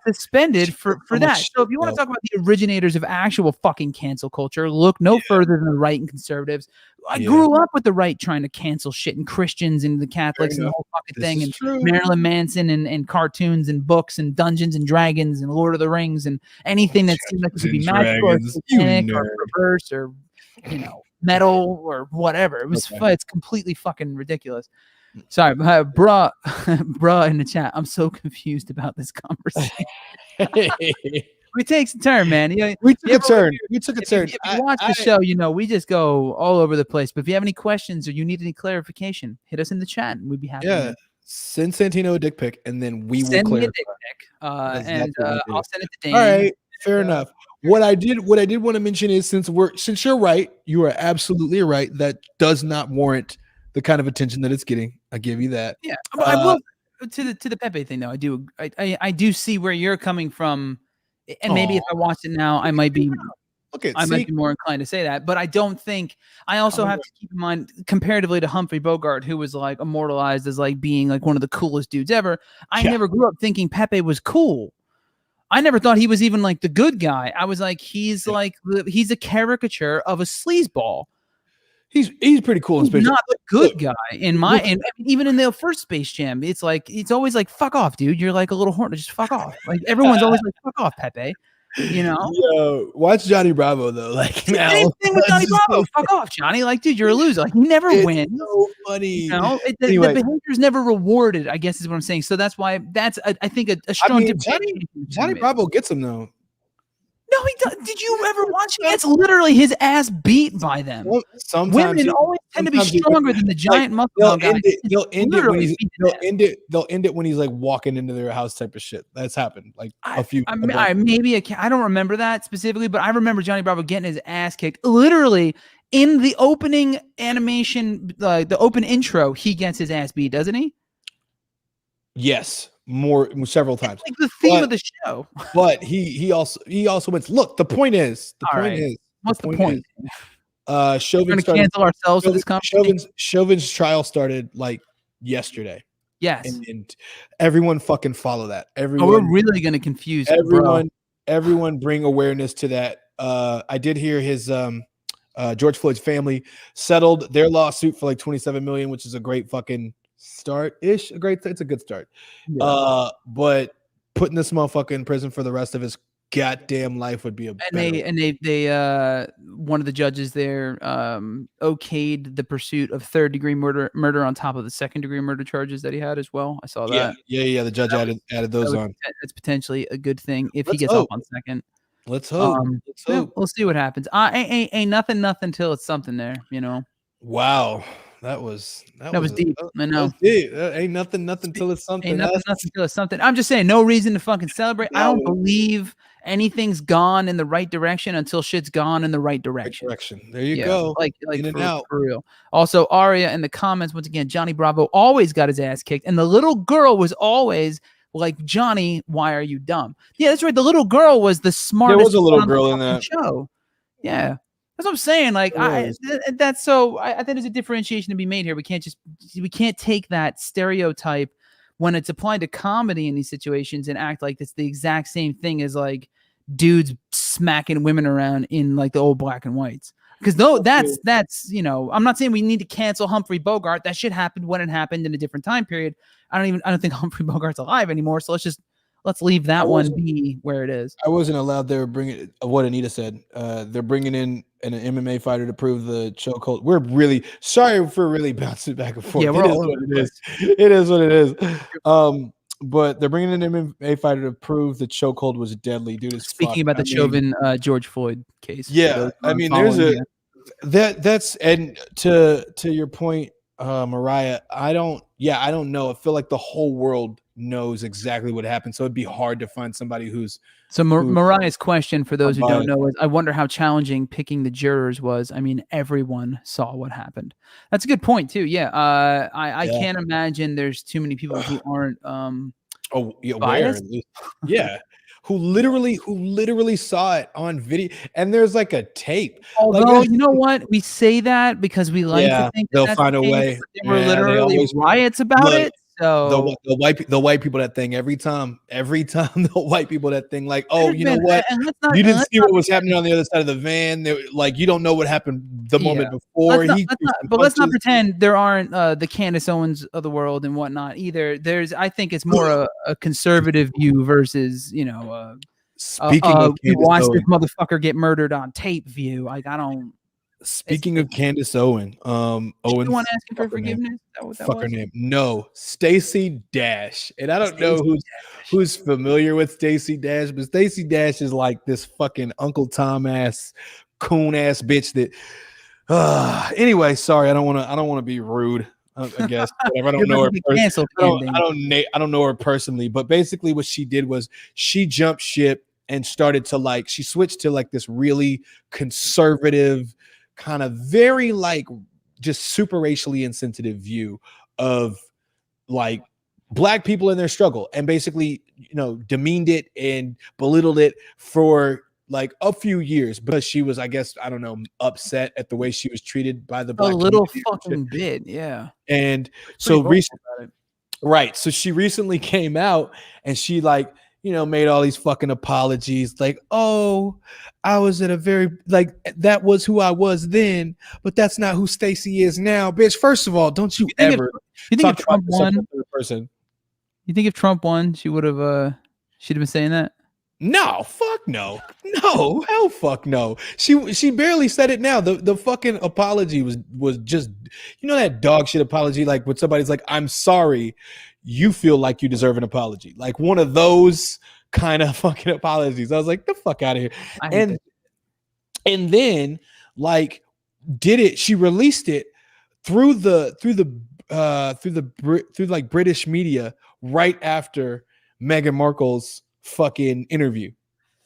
suspended for that. So if you want to talk about the originators of actual fucking cancel culture, look no further than the right and conservatives. I grew up with the right trying to cancel shit, and Christians and the Catholics and the whole fucking thing, and Marilyn Manson and cartoons and books and Dungeons and Dragons and Lord of the Rings and anything that seemed like it could be magical or satanic or perverse or metal or whatever. It's completely fucking ridiculous. Sorry, bruh in the chat. I'm so confused about this conversation. We take a turn, man. We took a turn. If you watch the show, we just go all over the place. But if you have any questions or you need any clarification, hit us in the chat and we'd be happy. Yeah. Send Santino a dick pic and then we will clarify. Me a dick pic. I'll send it to Dan. All right, fair enough. What I did want to mention is since you're right, you are absolutely right. That does not warrant the kind of attention that it's getting. I give you that. Yeah, but I will to the Pepe thing though. I do see where you're coming from, and maybe if I watched it now, I might be might be more inclined to say that. But I don't think. I also have to keep in mind comparatively to Humphrey Bogart, who was like immortalized as like being like one of the coolest dudes ever. I never grew up thinking Pepe was cool. I never thought he was even like the good guy. I was like, he's a caricature of a sleazeball. He's pretty cool in Space Jam. Not the good guy and even in the first Space Jam, it's always like, fuck off, dude. You're like a little horn. Just fuck off. Like everyone's always like, fuck off, Pepe. Yo, watch Johnny Bravo though. Like same thing with Johnny Bravo. Fuck off, Johnny. Like, dude, you're a loser. Like, you never win. So funny. The behavior is never rewarded, I guess is what I'm saying. So that's why I think a strong Johnny Bravo gets him though. No, he does. Did you ever watch him? It's literally his ass beat by them. Sometimes women always tend to be stronger than the giant muscle guy. They'll end it when he's like walking into their house type of shit. That's happened like a few. I don't remember that specifically, but I remember Johnny Bravo getting his ass kicked. Literally in the opening animation, the open intro, he gets his ass beat, doesn't he? Yes. Several times. It's like the theme of the show. But he also went, look, the point is what's the point? Chauvin's cancel ourselves with this conversation. Chauvin's trial started like yesterday. Yes. And everyone fucking follow that. Everyone, we're really gonna confuse everyone bring awareness to that. I did hear his George Floyd's family settled their lawsuit for like $27 million, which is a great fucking start-ish. It's a good start. But putting this motherfucker in prison for the rest of his goddamn life would be they one of the judges there okayed the pursuit of third-degree murder on top of the second-degree murder charges that he had as well. I saw that. Yeah. The judge added those on. That's potentially a good thing if he gets off on second. Let's hope. We'll see what happens. Ain't nothing till it's something there, Wow. That was deep. I know. Ain't nothing till it's something. Nothing till it's something. I'm just saying, no reason to fucking celebrate. No. I don't believe anything's gone in the right direction until shit's gone in the right direction. There you go. Like in and out. For real. Also, Aria in the comments, once again, Johnny Bravo always got his ass kicked, and the little girl was always like, Johnny, why are you dumb? Yeah, that's right. The little girl was the smartest. There was a little girl in that show. Yeah. That's what I'm saying. Like, I think there's a differentiation to be made here. We can't take that stereotype when it's applied to comedy in these situations and act like it's the exact same thing as like dudes smacking women around in like the old black and whites. Because though that's I'm not saying we need to cancel Humphrey Bogart. That shit happened when it happened in a different time period. I don't think Humphrey Bogart's alive anymore. So let's leave that one be where it is. I wasn't allowed. They were bringing what Anita said. They're bringing in an MMA fighter to prove the chokehold. We're really sorry for really bouncing back and forth. Yeah, we're all over it is. It is what it is. But they're bringing in an MMA fighter to prove the chokehold was deadly. Dude, speaking about the Chauvin George Floyd case. Yeah, I mean, there's that's and to your point, Mariah. I don't know. I feel like the whole world knows exactly what happened, so it'd be hard to find somebody who's. So Mariah's question for those who don't know is, I wonder how challenging picking the jurors was. I mean, everyone saw what happened. That's a good point too. Yeah, I can't imagine there's too many people who aren't aware. Yeah. Who literally saw it on video, and there's like a tape. Although, you know what? We say that because we like to think they'll find a way. There were literally riots about it. So the white people that thing every time the white people that thing like, oh, you know what? You didn't see what was happening on the other side of the van. Like, you don't know what happened the moment before. But let's not pretend there aren't the Candace Owens of the world and whatnot either. I think it's more a conservative view versus speaking of we watched this motherfucker get murdered on tape view. Like, I don't. Speaking of Candace Owen, Owen, one asking for forgiveness. Fuck her name. No, Stacey Dash, and I don't know who's familiar with Stacey Dash, but Stacey Dash is like this fucking Uncle Tom ass, coon ass bitch that. Anyway, sorry, I don't want to be rude. I guess whatever. I don't know her. I don't know her personally, but basically what she did was she jumped ship and started to she switched to this really conservative, kind of very just super racially insensitive view of black people in their struggle, and basically demeaned it and belittled it for a few years because she was, I guess, I don't know, upset at the way she was treated by the black little fucking bit. Yeah. And so right. So she recently came out and she made all these fucking apologies. Oh, I was at a very that was who I was then, but that's not who Stacey is now. Bitch, first of all, don't you ever think if Trump won, person. You think if Trump won, she'd have been saying that? No, fuck no. No, hell fuck no. She barely said it now. The fucking apology was just that dog shit apology, when somebody's like, I'm sorry, you feel like you deserve an apology. One of those kind of fucking apologies. I was like, the fuck out of here. And then she released it through British media right after Meghan Markle's fucking interview,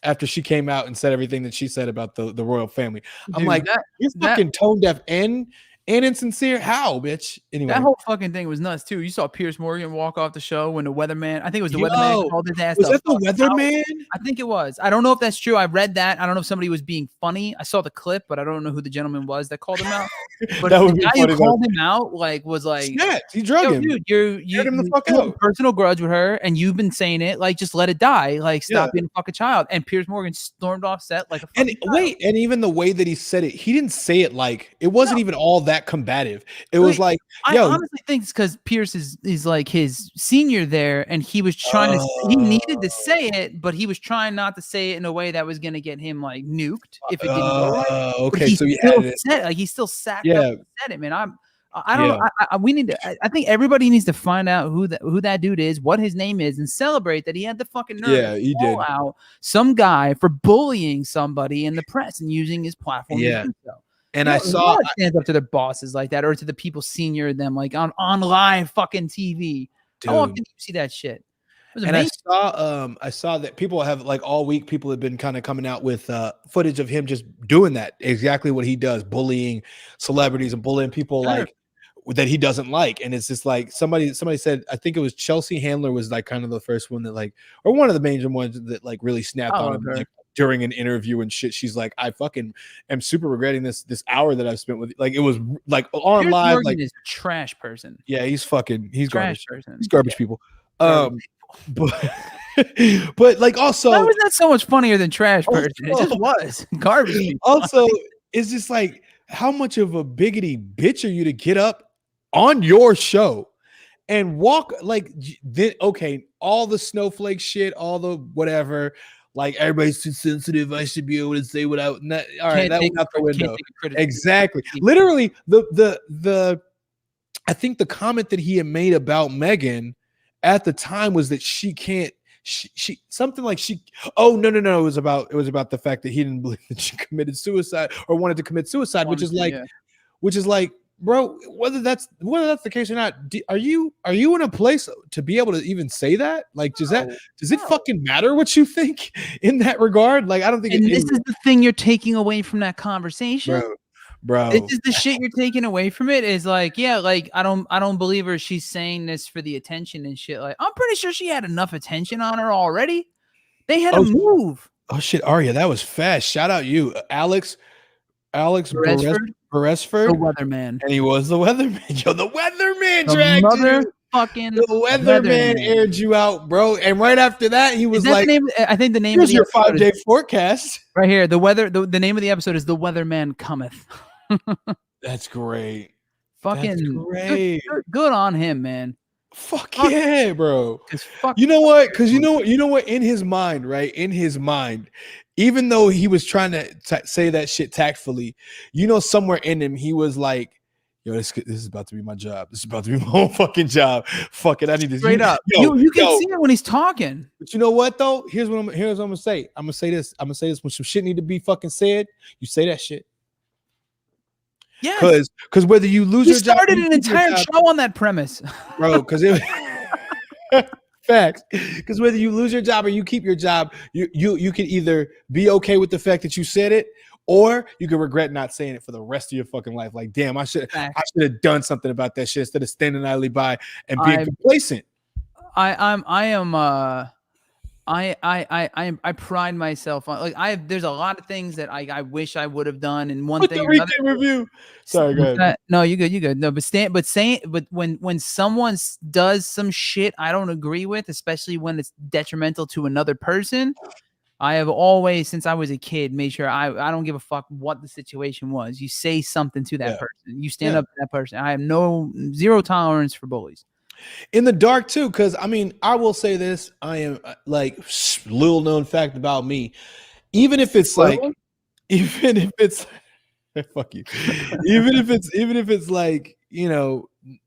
after she came out and said everything that she said about the royal family. I'm like, you're fucking tone deaf and insincere. How, bitch? Anyway, that whole fucking thing was nuts too. You saw Piers Morgan walk off the show when the weatherman, I think it was the weatherman, called his ass. Was that the weatherman? I think it was. I don't know if that's true. I read that. I don't know if somebody was being funny. I saw the clip, but I don't know who the gentleman was that called him out. But the guy who called him out was he drug him. Dude, you him the fuck out. Personal grudge with her, and you've been saying it. Just let it die. Stop being a fucking child. And Piers Morgan stormed off set like a fucking child. And even the way that he said it, he didn't say it it wasn't even all that combative. It was I honestly think it's because Pierce is his senior there, and he was trying to. He needed to say it, but he was trying not to say it in a way that was going to get him nuked if it didn't go right. Okay, so he had it. He still sacked up and said it, man. I don't know. We need to. I think everybody needs to find out who that dude is, what his name is, and celebrate that he had the fucking nerve to call out some guy for bullying somebody in the press and using his platform to do so. And I saw stands up to their bosses like that, or to the people senior to them, on live fucking TV. Dude. How often do you see that shit? And I saw that people have all week, people have been kind of coming out with footage of him just doing that, exactly what he does, bullying celebrities and bullying people that he doesn't like. And it's just somebody said, I think it was Chelsea Handler was kind of the first one that or one of the major ones that really snapped on him during an interview and shit. She's like, I fucking am super regretting this hour that I've spent with it was on Piers live. Morgan is a trash person. Yeah, he's trash garbage person. He's garbage people. But But like also, why was that so much funnier than Trash Person? It just was garbage. People. Also, it's just like, how much of a biggity bitch are you to get up on your show and walk like, okay, all the snowflake shit, all the whatever, like everybody's too sensitive, I should be able to say what I all right, that went out the window. Exactly. Literally, the I think the comment that he had made about Megan at the time was that she can't, she something like she, oh no, it was about the fact that he didn't believe that she committed suicide or wanted to commit suicide, which is like, bro, whether that's the case or not, are you in a place to be able to even say that? Like, does it fucking matter what you think in that regard? Like, I don't think. And this is the thing you're taking away from that conversation, bro. This is the shit you're taking away from it. Is like, yeah, like I don't believe her. She's saying this for the attention and shit. Like, I'm pretty sure she had enough attention on her already. They had to move. Oh shit, Arya, that was fast. Shout out you, Alex Beresford, the weatherman, and he was the weatherman. Yo, the weatherman dragged you. The weatherman aired you out, bro. And right after that, he was like, I think the name of your 5-day forecast right here. The name of the episode is "The Weatherman Cometh." That's great. Fucking that's great. Good on him, man. Fuck yeah, bro. You know what? Because you know what? In his mind, right? In his mind, even though he was trying to say that shit tactfully, somewhere in him, he was like, yo, this is about to be my job. This is about to be my whole fucking job. Fuck it. I need this. Straight up. You can see it when he's talking. But you know what though? Here's what I'm gonna say. I'm gonna say this when some shit need to be fucking said. You say that shit. Yeah. Because whether you lose your job, started an entire show on that premise, bro. Because it facts. Because whether you lose your job or you keep your job, you can either be okay with the fact that you said it, or you can regret not saying it for the rest of your fucking life. Like, damn, I should have done something about that shit instead of standing idly by and being complacent. I pride myself on, like, there's a lot of things that I wish I would have done, and one thing. The review. Sorry, go ahead. No, you good. No, but when someone does some shit I don't agree with, especially when it's detrimental to another person, I have always, since I was a kid, made sure I don't give a fuck what the situation was. You say something to that person. You stand up to that person. I have zero tolerance for bullies. In the dark too, because I mean, I will say this: I am like, little known fact about me. Even if it's like, fuck you. Even if it's like,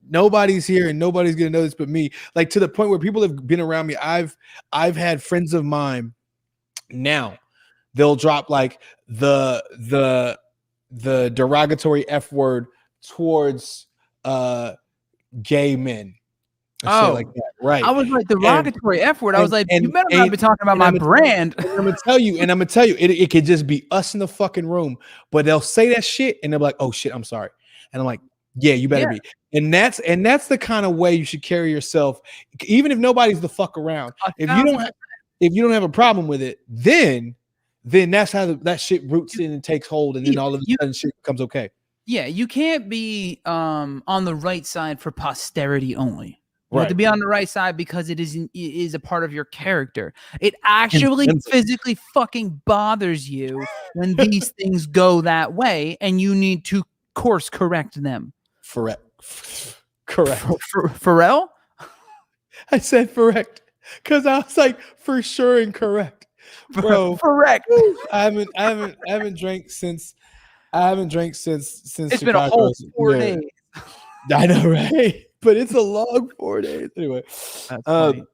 nobody's here and nobody's gonna know this but me. Like, to the point where people have been around me. I've had friends of mine. Now they'll drop like the derogatory F word towards gay men. Like that. Right. I was like, derogatory F word. I was like, you better not be talking about my brand. I'm gonna tell you, it could just be us in the fucking room, but they'll say that shit and they're like, oh shit, I'm sorry. And I'm like, yeah, you better be. And that's the kind of way you should carry yourself, even if nobody's the fuck around. If you don't have a problem with it, then that's how that shit roots in and takes hold, and then all of a sudden shit becomes okay. Yeah, you can't be on the right side for posterity only. You have to be on the right side because it is a part of your character. It actually physically fucking bothers you when these things go that way, and you need to course correct them. Correct. Pharrell? I said correct because I was like, for sure incorrect, bro. Correct. I haven't drank since. It's Chicago. Been a whole 4 days. I know, right? But it's a long 4 days. Anyway, and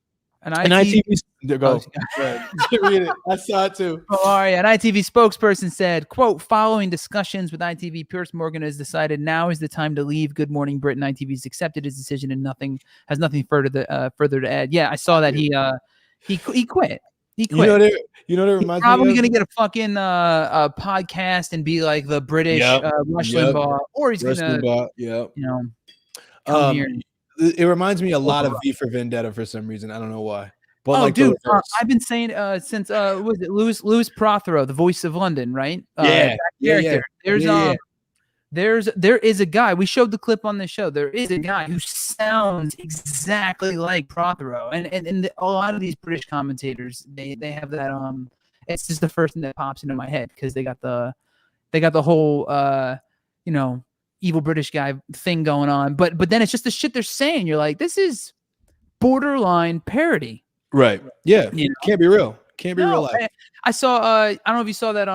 ITV go. Read it. I saw it too. An ITV spokesperson said, quote, following discussions with ITV, Piers Morgan has decided now is the time to leave Good Morning Britain. ITV's accepted his decision and has nothing further to add. Yeah, I saw that he quit. He quit. You know that reminds me. Probably gonna get a fucking a podcast and be like the British Rush Limbaugh, or he's gonna come here. It reminds me a lot of V for Vendetta for some reason. I don't know why. But dude, I've been saying since was it Louis Prothero, the voice of London, right? Yeah. There's there is a guy. We showed the clip on the show. There is a guy who sounds exactly like Prothero, and a lot of these British commentators they have that It's just the first thing that pops into my head because they got the whole evil British guy thing going on. But then it's just the shit they're saying. You're like, this is borderline parody. Right. Yeah. Can't be real. Can't be real life. I saw. I don't know if you saw that.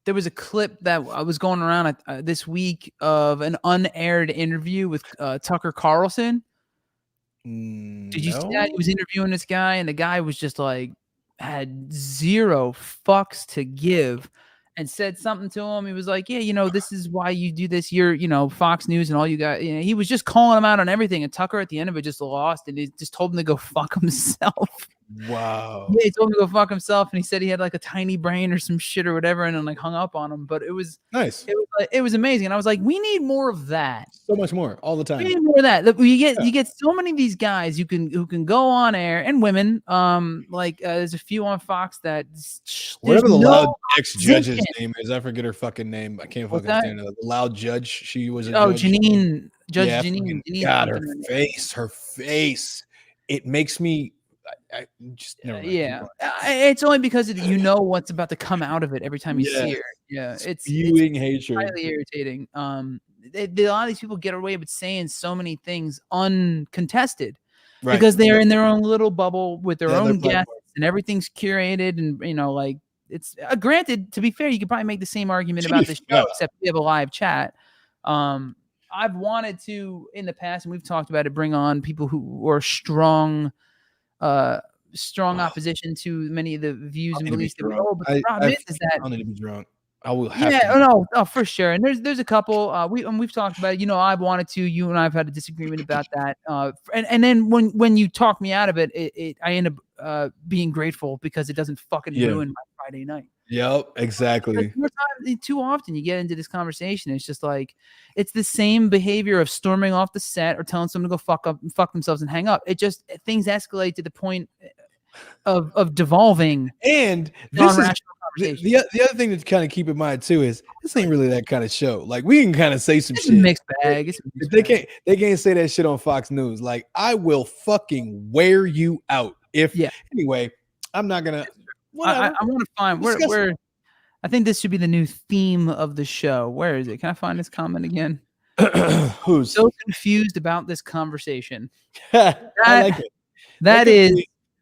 There was a clip that was going around this week of an unaired interview with Tucker Carlson. Did you see that? He was interviewing this guy, and the guy was just like had zero fucks to give, and said something to him. He was like, "Yeah, this is why you do this. You're, Fox News and all you got." He was just calling him out on everything, and Tucker at the end of it just lost, and he just told him to go fuck himself. Wow. Yeah, he told him to go fuck himself, and he said he had like a tiny brain or some shit or whatever, and then like hung up on him. But it was nice. It was amazing, and I was like, we need more of that. So much more all the time. We need more of that. You get so many of these guys who can go on air, and women. There's a few on Fox that whatever the loud ex-judge's name is, I forget her fucking name. I can't fucking stand it. The loud judge. She was a judge. Janine. Judge Janine. God, her face. It makes me. I just never mind. It's only because what's about to come out of it every time you see her. Yeah, it's hatred. Highly irritating. A lot of these people get away with saying so many things uncontested, because they're in their own little bubble with their own guests, and everything's curated, and it's granted. To be fair, you could probably make the same argument about this show, except we have a live chat. I've wanted to in the past, and we've talked about it, bring on people who are strong opposition to many of the views and beliefs that we hold. But the problem is that I need to be drunk. I will have to. No, for sure. And there's a couple we've talked about it. I've wanted to. You and I've had a disagreement about that. And then when you talk me out of it, I end up being grateful because it doesn't fucking ruin my Friday night. Yep, exactly. Too often you get into this conversation. It's just like it's the same behavior of storming off the set or telling someone to go fuck themselves and hang up. It just things escalate to the point of devolving. And this is the other thing to kind of keep in mind too is this ain't really that kind of show. Like we can kind of say some shit. Mixed bag. They can't say that shit on Fox News. Like I will fucking wear you out. Anyway, I'm not gonna. I want to find where. I think this should be the new theme of the show. Where is it? Can I find this comment again? Who's so confused about this conversation? I like it.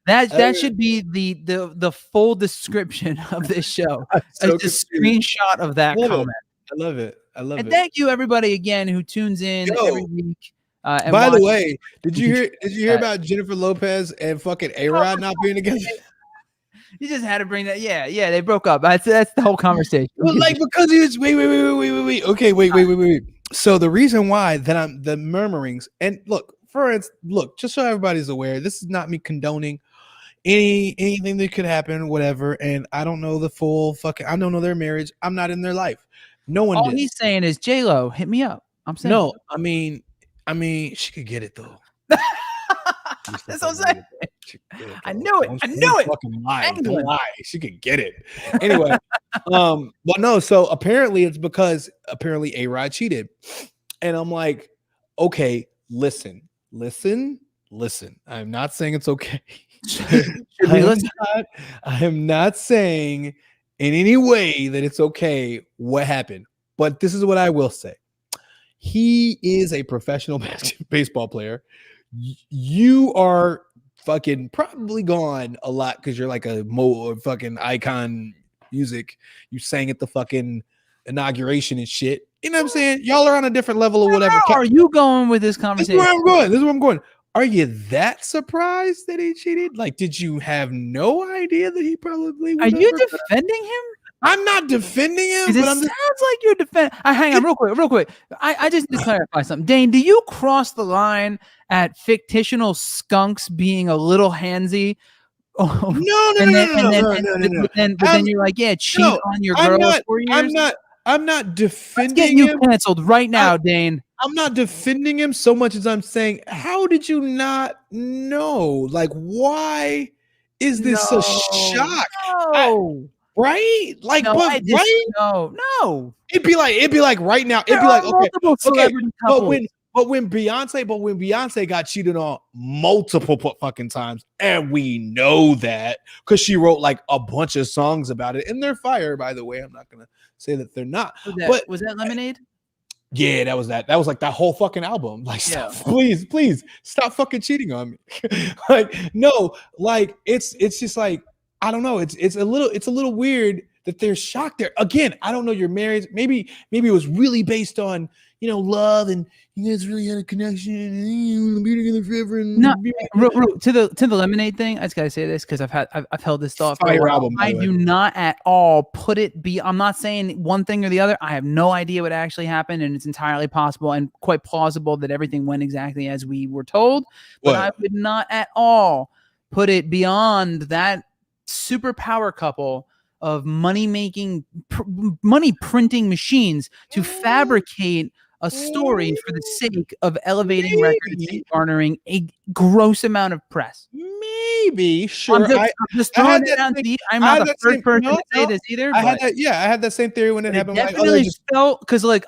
That should be the full description of this show. So a screenshot of that comment. I love it. And thank you everybody again who tunes in every week. By the way, did you hear about Jennifer Lopez and fucking A-Rod not being together? You just had to bring that. Yeah, they broke up. That's the whole conversation. Well, because he was wait. Okay, wait. So the reason why that I'm the murmurings, and look, just so everybody's aware, this is not me condoning anything that could happen, whatever. And I don't know the full fucking. I don't know their marriage. I'm not in their life. No one. All he's saying is J-Lo, hit me up. I'm saying no. I mean, she could get it though. That's what I'm saying. I knew it. Fucking lie. Don't lie. She could get it. Anyway, but no. So apparently it's because A-Rod cheated, and I'm like, okay, listen. I'm not saying it's okay. I am not saying in any way that it's okay what happened. But this is what I will say. He is a professional baseball player. You are fucking probably gone a lot because you're like a fucking icon music. You sang at the fucking inauguration and shit. You know what I'm saying? Y'all are on a different level or whatever. Where are you going with this conversation? This is where I'm going. Are you that surprised that he cheated? Like, did you have no idea that he probably would? Are you defending him? I'm not defending him. But sounds like you're defending. Hang on, real quick. I just need to clarify something. Dane, do you cross the line at fictional skunks being a little handsy? No. But then you're like, cheat on your girl for years. I'm not defending getting you canceled right now, Dane. I'm not defending him so much as I'm saying, how did you not know? Like, why is this a shock? No. right? Like, No, but right? no. It'd be like right now. It'd There be are like multiple okay, celebrity couples. but when Beyonce got cheated on multiple fucking times, and we know that because she wrote like a bunch of songs about it, and they're fire, by the way. I'm not gonna say that they're not, but Was that Lemonade? yeah, that was like that whole fucking album. Like, stop, please stop fucking cheating on me. Like, no, like it's just like I don't know. It's a little weird that they're shocked there. Again, I don't know. You're married. Maybe it was really based on love, and you guys really had a connection, and you'll be together forever. And No, to the Lemonade thing. I just gotta say this because I've held this thought for a while. album, I do not at all put it be. I'm not saying one thing or the other. I have no idea what actually happened, and it's entirely possible and quite plausible that everything went exactly as we were told. But I would not at all put it beyond that superpower couple of money printing machines to fabricate a story for the sake of elevating records and garnering a gross amount of press. Maybe, sure. I'm just throwing it down to you. I'm not the first person to say this either. I had that same theory when it happened. Definitely felt because, like,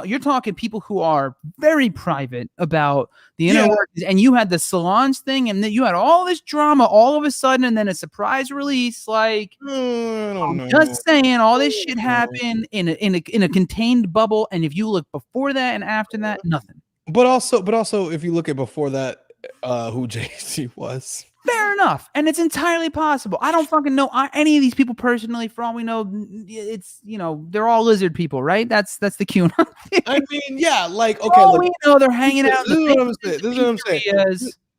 you're talking people who are very private about the inner workings, and you had the Solange thing, and then you had all this drama all of a sudden, and then a surprise release. Like, just saying, all this shit happened in a contained bubble, and if you look before that and after that, nothing. But also, if you look at before that, who Jay-Z was. Fair enough, and it's entirely possible. I don't fucking know any of these people personally. For all we know, it's they're all lizard people, right? That's the QAnon. I mean, yeah, like okay, look, we know they're hanging out. This is what I'm saying.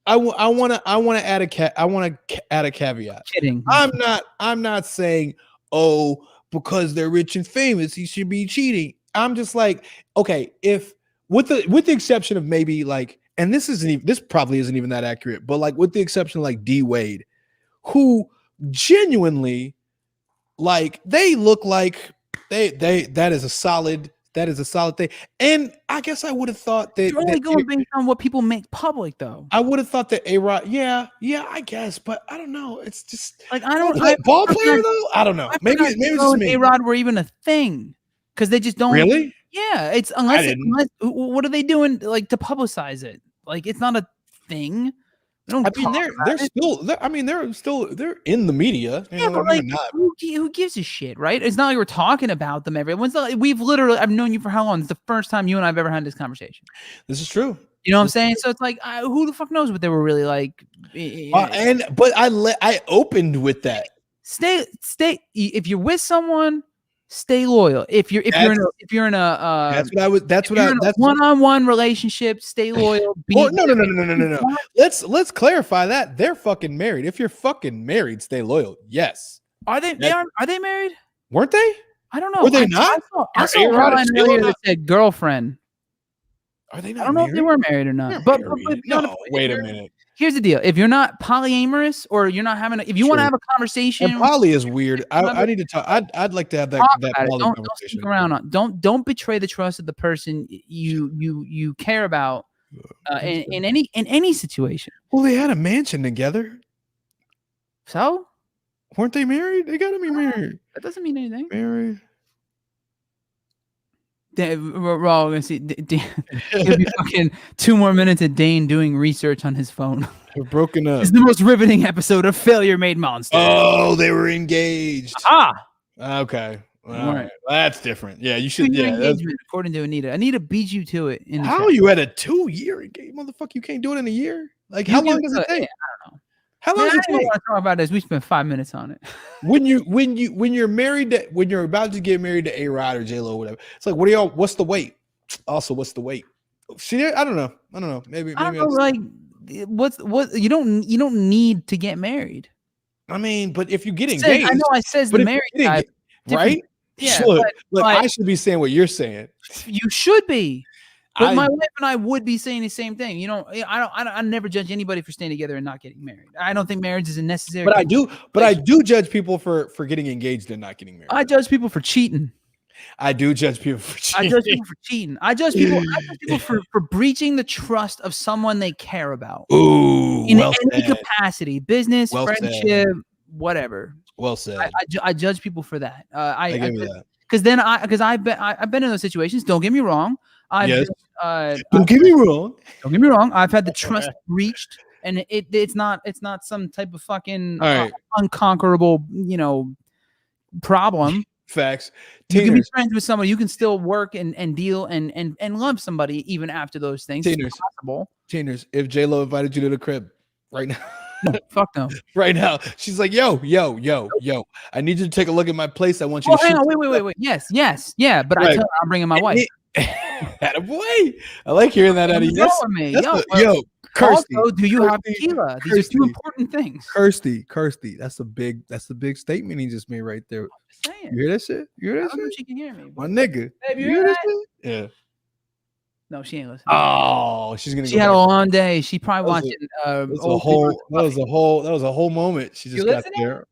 I want to add a caveat. Kidding. I'm not saying because they're rich and famous, he should be cheating. I'm just like, okay, if with the exception of maybe like. And this probably isn't even that accurate, but like with the exception of like D Wade, who genuinely like they look like that is a solid thing. And I guess I would have thought that you're only going based on what people make public, though. I would have thought that A-Rod, yeah, I guess, but I don't know. It's just like I don't ball player though. I don't know. Maybe it's just me. A-Rod were even a thing because they just don't really. Yeah, it's unless what are they doing like to publicize it? Like it's not a thing. They're in the media. Yeah, but like who gives a shit, right? It's not like we're talking about them every once. I've known you for how long? It's the first time you and I've ever had this conversation. This is true. You know what I'm saying? So it's like, who the fuck knows what they were really like? But I opened with that. Stay. If you're with someone, stay loyal. If you're in a one-on-one relationship, stay loyal. No. Let's clarify that they're fucking married. If you're fucking married, stay loyal. Yes. Are they married? Weren't they? I don't know. Were they not? I saw a line earlier that said girlfriend. Are they not? I don't know if they were married or not. But no, wait a minute. Here's the deal: if you're not polyamorous or you're not having, if you want to have a conversation, and poly is weird. I need to talk. I'd like to have that poly don't conversation. Stick around on. Don't betray the trust of the person you care about in any situation. Well, they had a mansion together. So, weren't they married? They gotta be married. That doesn't mean anything. Married. We're all gonna see. It'll be fucking 2 more minutes of Dane doing research on his phone. They're broken up. It's the most riveting episode of Failure Made Monster. Oh, they were engaged. Okay. All right. That's different. Yeah, you should. Yeah, engagement, according to Anita. Anita beat you to it. How you had a 2-year engagement, motherfucker? You can't do it in a year. Like, how long does it take? I don't know. How long does it take? I want to talk about this. We spent 5 minutes on it. When you're married when you're about to get married to A-Rod or J-Lo or whatever, it's like, what's the wait? Also, what's the wait? See, I don't know. Maybe I don't know, like what you don't need to get married. I mean, but if you get engaged, I know I says the married guy, right? Yeah, look, I should be saying what you're saying. You should be. But my wife and I would be saying the same thing. I never judge anybody for staying together and not getting married. I don't think marriage is a necessary. But I do judge people for getting engaged and not getting married. I judge people for cheating. I do judge people for cheating. I judge people for cheating. I judge people for breaching the trust of someone they care about. Ooh, in any capacity, business, friendship, whatever. Well said. I judge people for that. I give you that. Because then I've been in those situations. Don't get me wrong. Yes. Don't Don't get me wrong. Don't get me wrong. I've had the trust breached, and it's not some type of fucking All right. unconquerable problem. Facts. You can be Teeners. friends with somebody. You can still work and deal and love somebody even after those things. It's Teeners. possible. Teeners. If J-Lo invited you to the crib right now. No, fuck no. Right now, she's like, yo, I need you to take a look at my place. I want you to hang shoot. on, wait. Yes, yeah. But I Right. tell her I'm bringing my wife. Attaboy. I like hearing that out of you. Yo, Kirsty. Also, do you have Kirsty, tequila? These are two Kirsty. important things. Kirsty. That's a big statement he just made right there. I'm just saying. You hear that shit? You hear I that don't know shit? if she can hear me. My nigga. Babe, you You hear hear that that? shit? Yeah. No, she ain't listening. Oh, she's gonna. She had a long day. She probably That was watching. That was old a whole. people That was a whole moment. She just You got listening? there.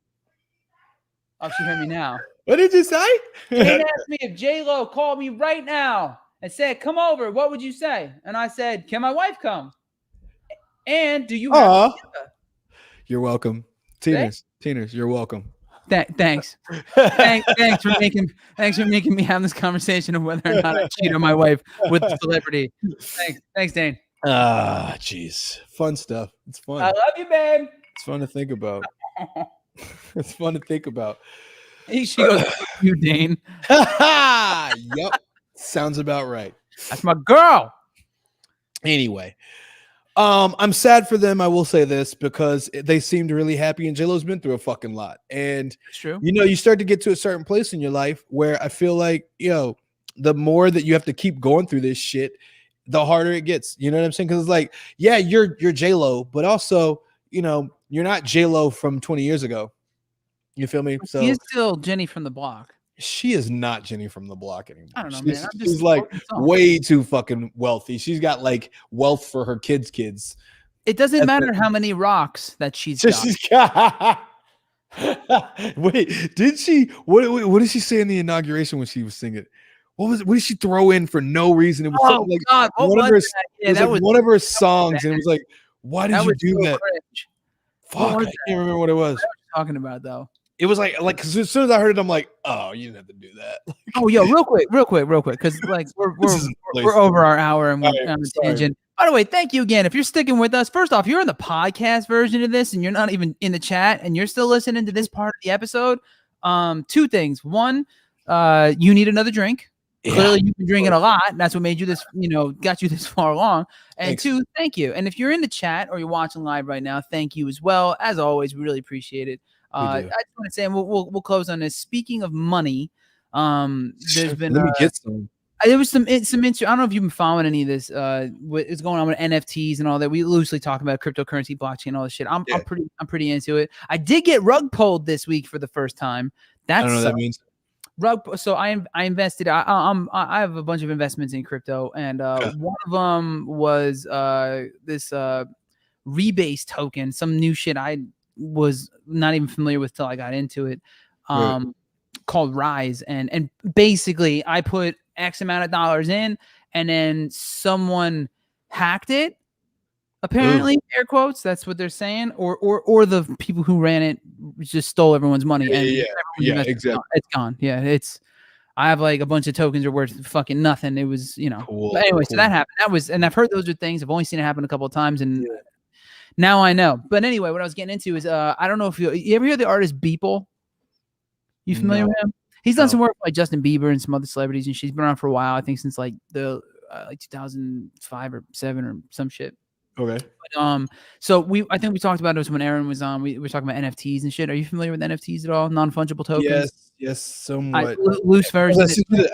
Oh, she heard me now. What did you say? Jane asked me if J-Lo called me right now and said, "Come over." What would you say? And I said, "Can my wife come?" And do you have Aw. tequila? You're welcome, Teeners. You're welcome. Thanks. Thanks for making me have this conversation of whether or not I cheat on my wife with a celebrity. Thanks, Dane. Ah, jeez, fun stuff. It's fun. I love you, babe. It's fun to think about. It's fun to think about. She goes, "You, Dane." Yep, sounds about right. That's my girl. Anyway, I'm sad for them. I will say this because they seemed really happy, and J-Lo's been through a fucking lot. And It's true. you start to get to a certain place in your life where I feel like the more that you have to keep going through this shit, the harder it gets. You know what I'm saying? Because it's like, yeah, you're J-Lo, but also you're not J-Lo from 20 years ago. You feel me? So She is still Jenny from the block. she is not Jenny from the block anymore. I don't know, she's, man. I'm just she's like quoting songs. way too fucking wealthy. She's got like wealth for her kids. It doesn't That's matter it. how many rocks that she's So got. she's got. Wait, did she? What did she say in the inauguration when she was singing? What did she throw in for no reason? It was Oh something like God, what one of was her. that? It Yeah, was that like was one of her songs, and it was like, why did that you was do so that? cringe. Fuck, was I can't remember what it was. What are you talking about though? It was like, cause as soon as I heard it, I'm like, oh, you didn't have to do that. Oh, yo, real quick, because like This is the we're place. over our hour and we're All right, on a sorry. tangent. By the way, thank you again. If you're sticking with us, first off, you're in the podcast version of this and you're not even in the chat and you're still listening to this part of the episode. Two things. One, you need another drink. Yeah. Clearly, you've been drinking a lot. That's what made you this, got you this far along. And Thanks. two, thank you. And if you're in the chat or you're watching live right now, thank you as well. As always, we really appreciate it. I do. just want to say, and we'll close on this. Speaking of money, there's been Let me get some. there was some I don't know if you've been following any of this. What is going on with NFTs and all that? We loosely talk about cryptocurrency, blockchain, all this shit. I'm pretty into it. I did get rug pulled this week for the first time. I don't know what that means. So I invested. I have a bunch of investments in crypto, and one of them was this Rebase token, some new shit I was not even familiar with till I got into it, called Rise, and basically I put X amount of dollars in, and then someone hacked it. Apparently, air quotes. That's what they're saying, or the people who ran it just stole everyone's money. Yeah, exactly. It's gone. Yeah, I have like a bunch of tokens are worth fucking nothing. It was, Cool, But anyway, so cool. that happened. And I've heard those are things. I've only seen it happen a couple of times, and now I know. But anyway, what I was getting into is, I don't know if you ever hear the artist Beeple? You familiar with him? He's done some work with like Justin Bieber and some other celebrities, and she's been around for a while. I think since like the like 2005 or 7 or some shit. Okay. But, so I think we talked about it when Aaron was on. We were talking about NFTs and shit. Are you familiar with NFTs at all? Non-fungible tokens? Yes, somewhat. Loose version.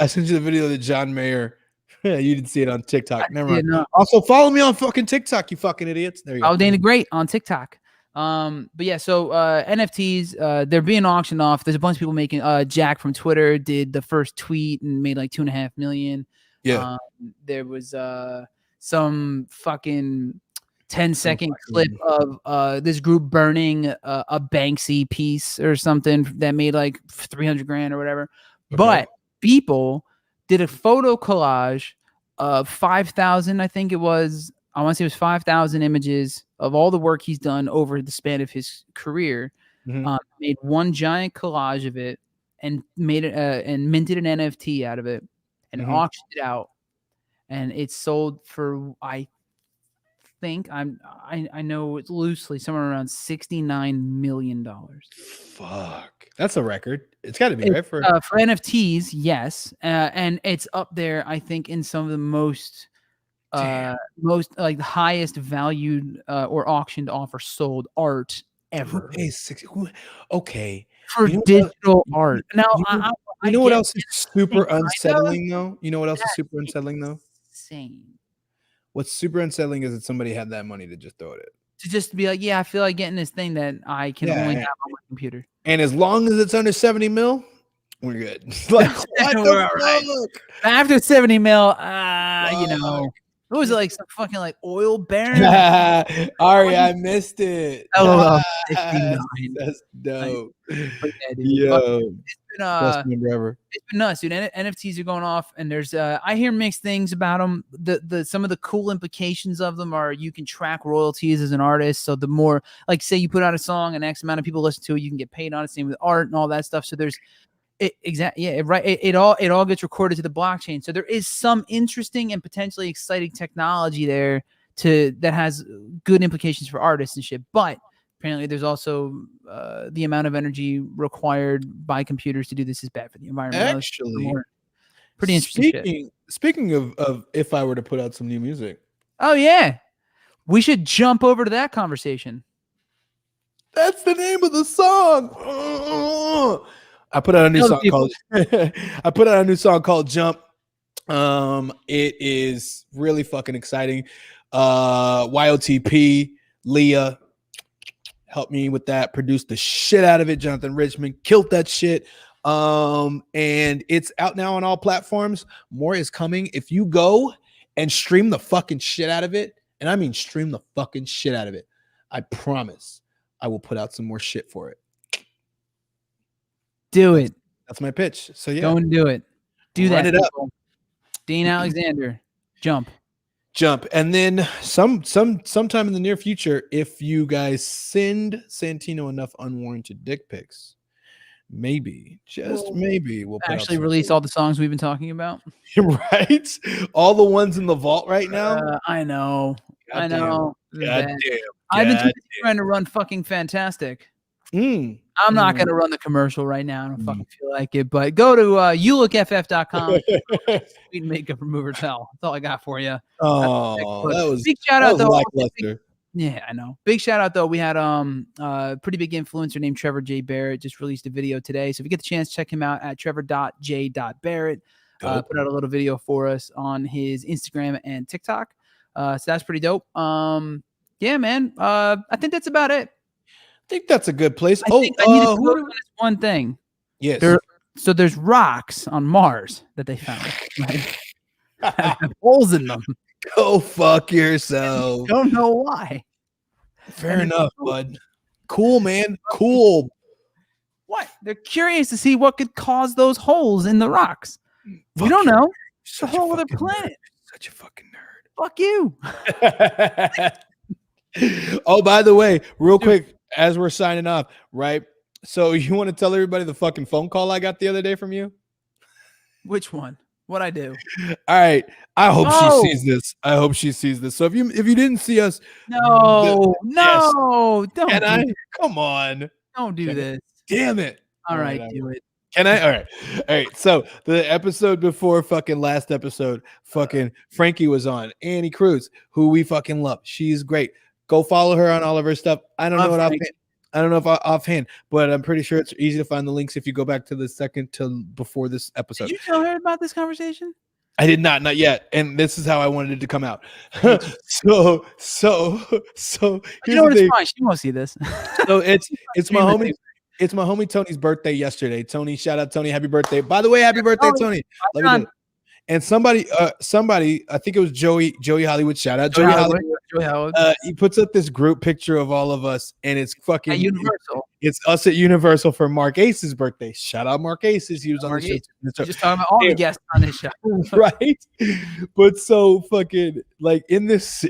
I sent you the video that John Mayer. You didn't see it on TikTok. Never mind. No. Also, follow me on fucking TikTok, you fucking idiots. There you go. Oh, Dana Great on TikTok. But yeah, so NFTs, they're being auctioned off. There's a bunch of people making. Jack from Twitter did the first tweet and made like $2.5 million. Yeah. There was some fucking 10-second clip of this group burning a Banksy piece or something that made like $300,000 or whatever. Okay. But people did a photo collage of 5,000, I think it was. I want to say it was 5,000 images of all the work he's done over the span of his career. made one giant collage of it, and made it and minted an NFT out of it, and auctioned it out, and it sold for I know it's loosely somewhere around $69 million. Fuck, that's a record. It's got to be right for NFTs, yes, and it's up there. I think in some of the most like the highest valued or auctioned off or sold art ever. Okay, for digital art. Now, you know what else is super unsettling though? You know what else is super unsettling though? Insane. What's super unsettling is that somebody had that money to just throw it in. To just be like, yeah, I feel like getting this thing that I can only have on my computer. And as long as it's under 70 mil, we're good. Like, what the fuck? Right. After 70 mil, you know, what was it, like some fucking like oil baron? Ari, I missed it. Oh, that's dope. Yeah, yo, it's been nuts, dude. NFTs are going off, and there's I hear mixed things about them. The some of the cool implications of them are you can track royalties as an artist. So the more, like, say you put out a song and X amount of people listen to it, you can get paid on it. Same with art and all that stuff. So there's it all gets recorded to the blockchain. So there is some interesting and potentially exciting technology there that has good implications for artists and shit. But apparently there's also the amount of energy required by computers to do this is bad for the environment. Actually, pretty interesting. Speaking of if I were to put out some new music. Oh yeah. We should jump over to that conversation. That's the name of the song. I put out a new song called Jump. It is really fucking exciting. YOTP, Leah helped me with that, produced the shit out of it. Jonathan Richmond killed that shit. And it's out now on all platforms. More is coming. If you go and stream the fucking shit out of it, and I mean stream the fucking shit out of it, I promise I will put out some more shit for it. Do it. That's my pitch. So yeah, go and do it. Do Run that. It up. Dean Alexander, Jump. And then sometime in the near future, if you guys send Santino enough unwarranted dick pics, maybe we'll actually release all the songs we've been talking about. Right? All the ones in the vault right now. I know. God damn. I've been trying to run fucking Fantastic. I'm not going to run the commercial right now. I don't fucking feel like it, but go to youlookff.com. Sweet makeup remover towel. That's all I got for you. Oh, that was big shout out though. Lackluster. Yeah, I know. Big shout out though. We had a pretty big influencer named Trevor J. Barrett just released a video today. So if you get the chance, check him out at trevor.j.barrett. Put out a little video for us on his Instagram and TikTok. So that's pretty dope. Yeah, man. I think that's about it. I think that's a good place. I need to go to one thing. Yes. So there's rocks on Mars that they found. Right? Have holes in them. Go fuck yourself. Don't know why. Fair enough, bud. Cool, man. Cool. What? They're curious to see what could cause those holes in the rocks. You don't know. It's a whole other planet. Such a fucking nerd. Fuck you. Oh, by the way, real quick, as we're signing off, right? So you want to tell everybody the fucking phone call I got the other day from you? Which one? What'd I do? All right. I hope she sees this. I hope she sees this. So if you didn't see us, don't. Come on. Don't do this. Damn it. All right, do it. Can I? All right. So the episode before fucking last episode, fucking Frankie was on. Annie Cruz, who we fucking love. She's great. Go follow her on all of her stuff. I don't know if offhand, but I'm pretty sure it's easy to find the links if you go back to the second to before this episode. Did you tell her about this conversation? I did not yet, and this is how I wanted it to come out. so you know what? It's fine. She won't see this. So it's my homie. It's my homie Tony's birthday yesterday. Tony, shout out Tony, happy birthday! By the way, happy birthday, Tony. Let me do it. And somebody, I think it was Joey Hollywood. Shout out Joey Hollywood. He puts up this group picture of all of us, and it's fucking at Universal. It's us at Universal for Mark Ace's birthday. Shout out Mark Aces. He was on the show. Just talking about all the guests on this show, right? But so fucking like in this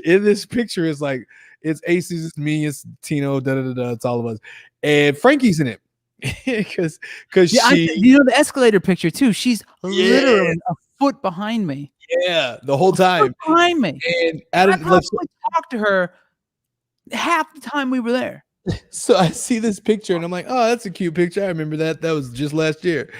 picture is like It's Aces, it's me, it's Tino, it's all of us, and Frankie's in it because you know the escalator picture too. She's literally a foot behind me. Yeah, the whole time behind me, and I probably talked to her half the time we were there. So I see this picture and I'm like, oh, that's a cute picture. I remember that. That was just last year.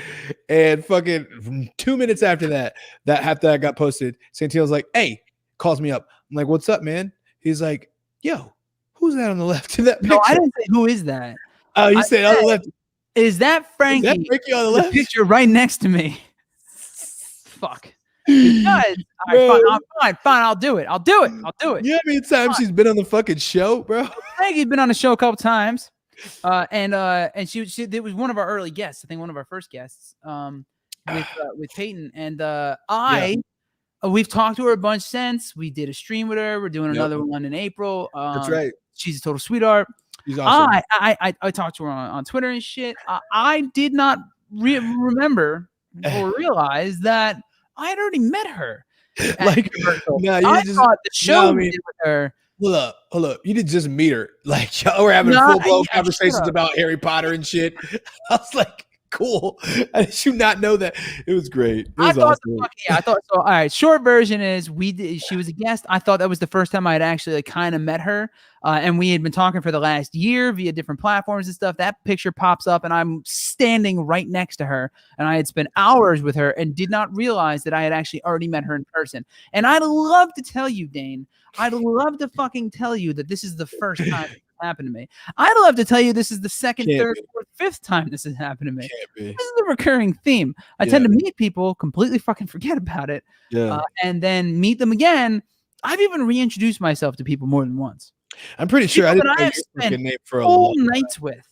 And fucking 2 minutes after that got posted, Santino's like, hey, calls me up. I'm like, what's up, man? He's like, yo, who's that on the left in that picture? No, I didn't say who is that. Oh, you said on the left. Is that Frankie? Is that Frankie on the left? Picture right next to me. Fuck. Because, all right, fine. I'll do it. You know how many times she's been on the fucking show, bro? Frankie's been on the show a couple times, and she it was one of our early guests. I think one of our first guests, with Peyton, and we've talked to her a bunch since. We did a stream with her. We're doing another one in April. That's right. She's a total sweetheart. She's awesome. I talked to her on Twitter and shit. I did not remember or realize that I had already met her. Like, I thought the show we did with her. Hold up. You didn't just meet her. Like, y'all were having full-blown conversations about Harry Potter and shit. I was like, cool. Did you not know that? It was great. It was awesome. I thought so. All right. Short version is she was a guest. I thought that was the first time I had actually kind of met her. And we had been talking for the last year via different platforms and stuff. That picture pops up and I'm standing right next to her. And I had spent hours with her and did not realize that I had actually already met her in person. And I'd love to tell you, Dane, I'd love to fucking tell you that this is the first time this happened to me. I'd love to tell you this is the second, third, fourth, fifth time this has happened to me. This is a recurring theme. I tend to meet people, completely fucking forget about it, and then meet them again. I've even reintroduced myself to people more than once. I'm pretty sure I didn't know your fucking name for a whole nights with.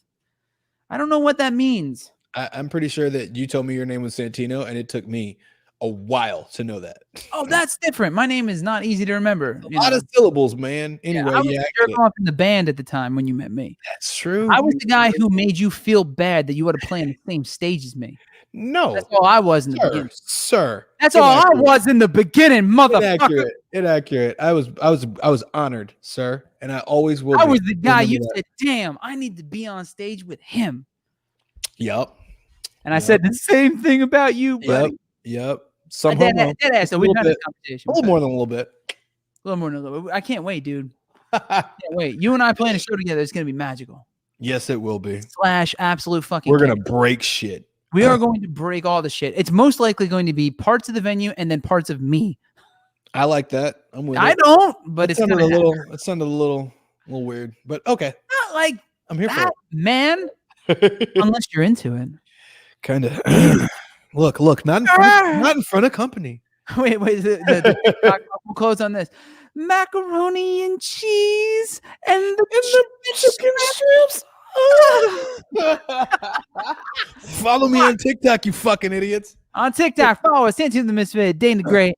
I don't know what that means. I'm pretty sure that you told me your name was Santino, and it took me a while to know that. Oh, that's different. My name is not easy to remember. A lot of syllables, man. Anyway, I was jerking off in the band at the time when you met me. That's true. I was the guy who made you feel bad that you had to play on the same stage as me. No, that's all I was in the beginning, sir. That's all I was in the beginning, motherfucker. Inaccurate. I was honored, sir, and I always will. I was the guy you said, "Damn, I need to be on stage with him." Yep. And I said the same thing about you, buddy. Yep. So we've had this competition. A little more than a little bit. A little more than a little bit. I can't wait, dude. Can't wait. You and I playing a show together. It's gonna be magical. Yes, it will be. / absolute fucking. We're gonna break shit. We are going to break all the shit. It's most likely going to be parts of the venue and then parts of me. I like that. I'm with it. I don't, but it's sounded a little weird, but okay. Not like I'm here for it, man. Unless you're into it. Kind of. Look, not in front of company. Wait. We'll close on this. Macaroni and cheese and the chicken strips. Follow me on TikTok, you fucking idiots. On TikTok, follow us, Santino the Misfit, Dane the Great.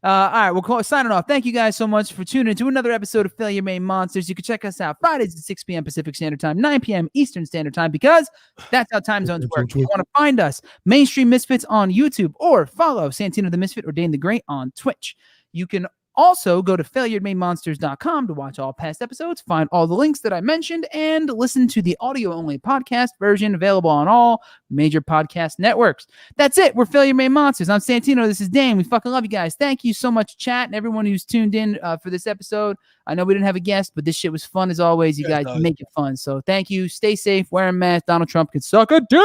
All right, we'll signing off. Thank you guys so much for tuning in to another episode of Failure Made Monsters. You can check us out Fridays at 6 p.m. Pacific Standard Time, 9 p.m. Eastern Standard Time, because that's how time zones work. If you want to find us, Mainstream Misfits on YouTube, or follow Santino the Misfit or Dane the Great on Twitch. You can also go to failuremadmonsters.com to watch all past episodes, find all the links that I mentioned, and listen to the audio-only podcast version available on all major podcast networks. That's it. We're Failure Made Monsters. I'm Santino. This is Dane. We fucking love you guys. Thank you so much, chat, and everyone who's tuned in for this episode. I know we didn't have a guest, but this shit was fun as always. You guys make it fun. So thank you. Stay safe. Wear a mask. Donald Trump can suck a dick.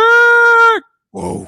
Whoa.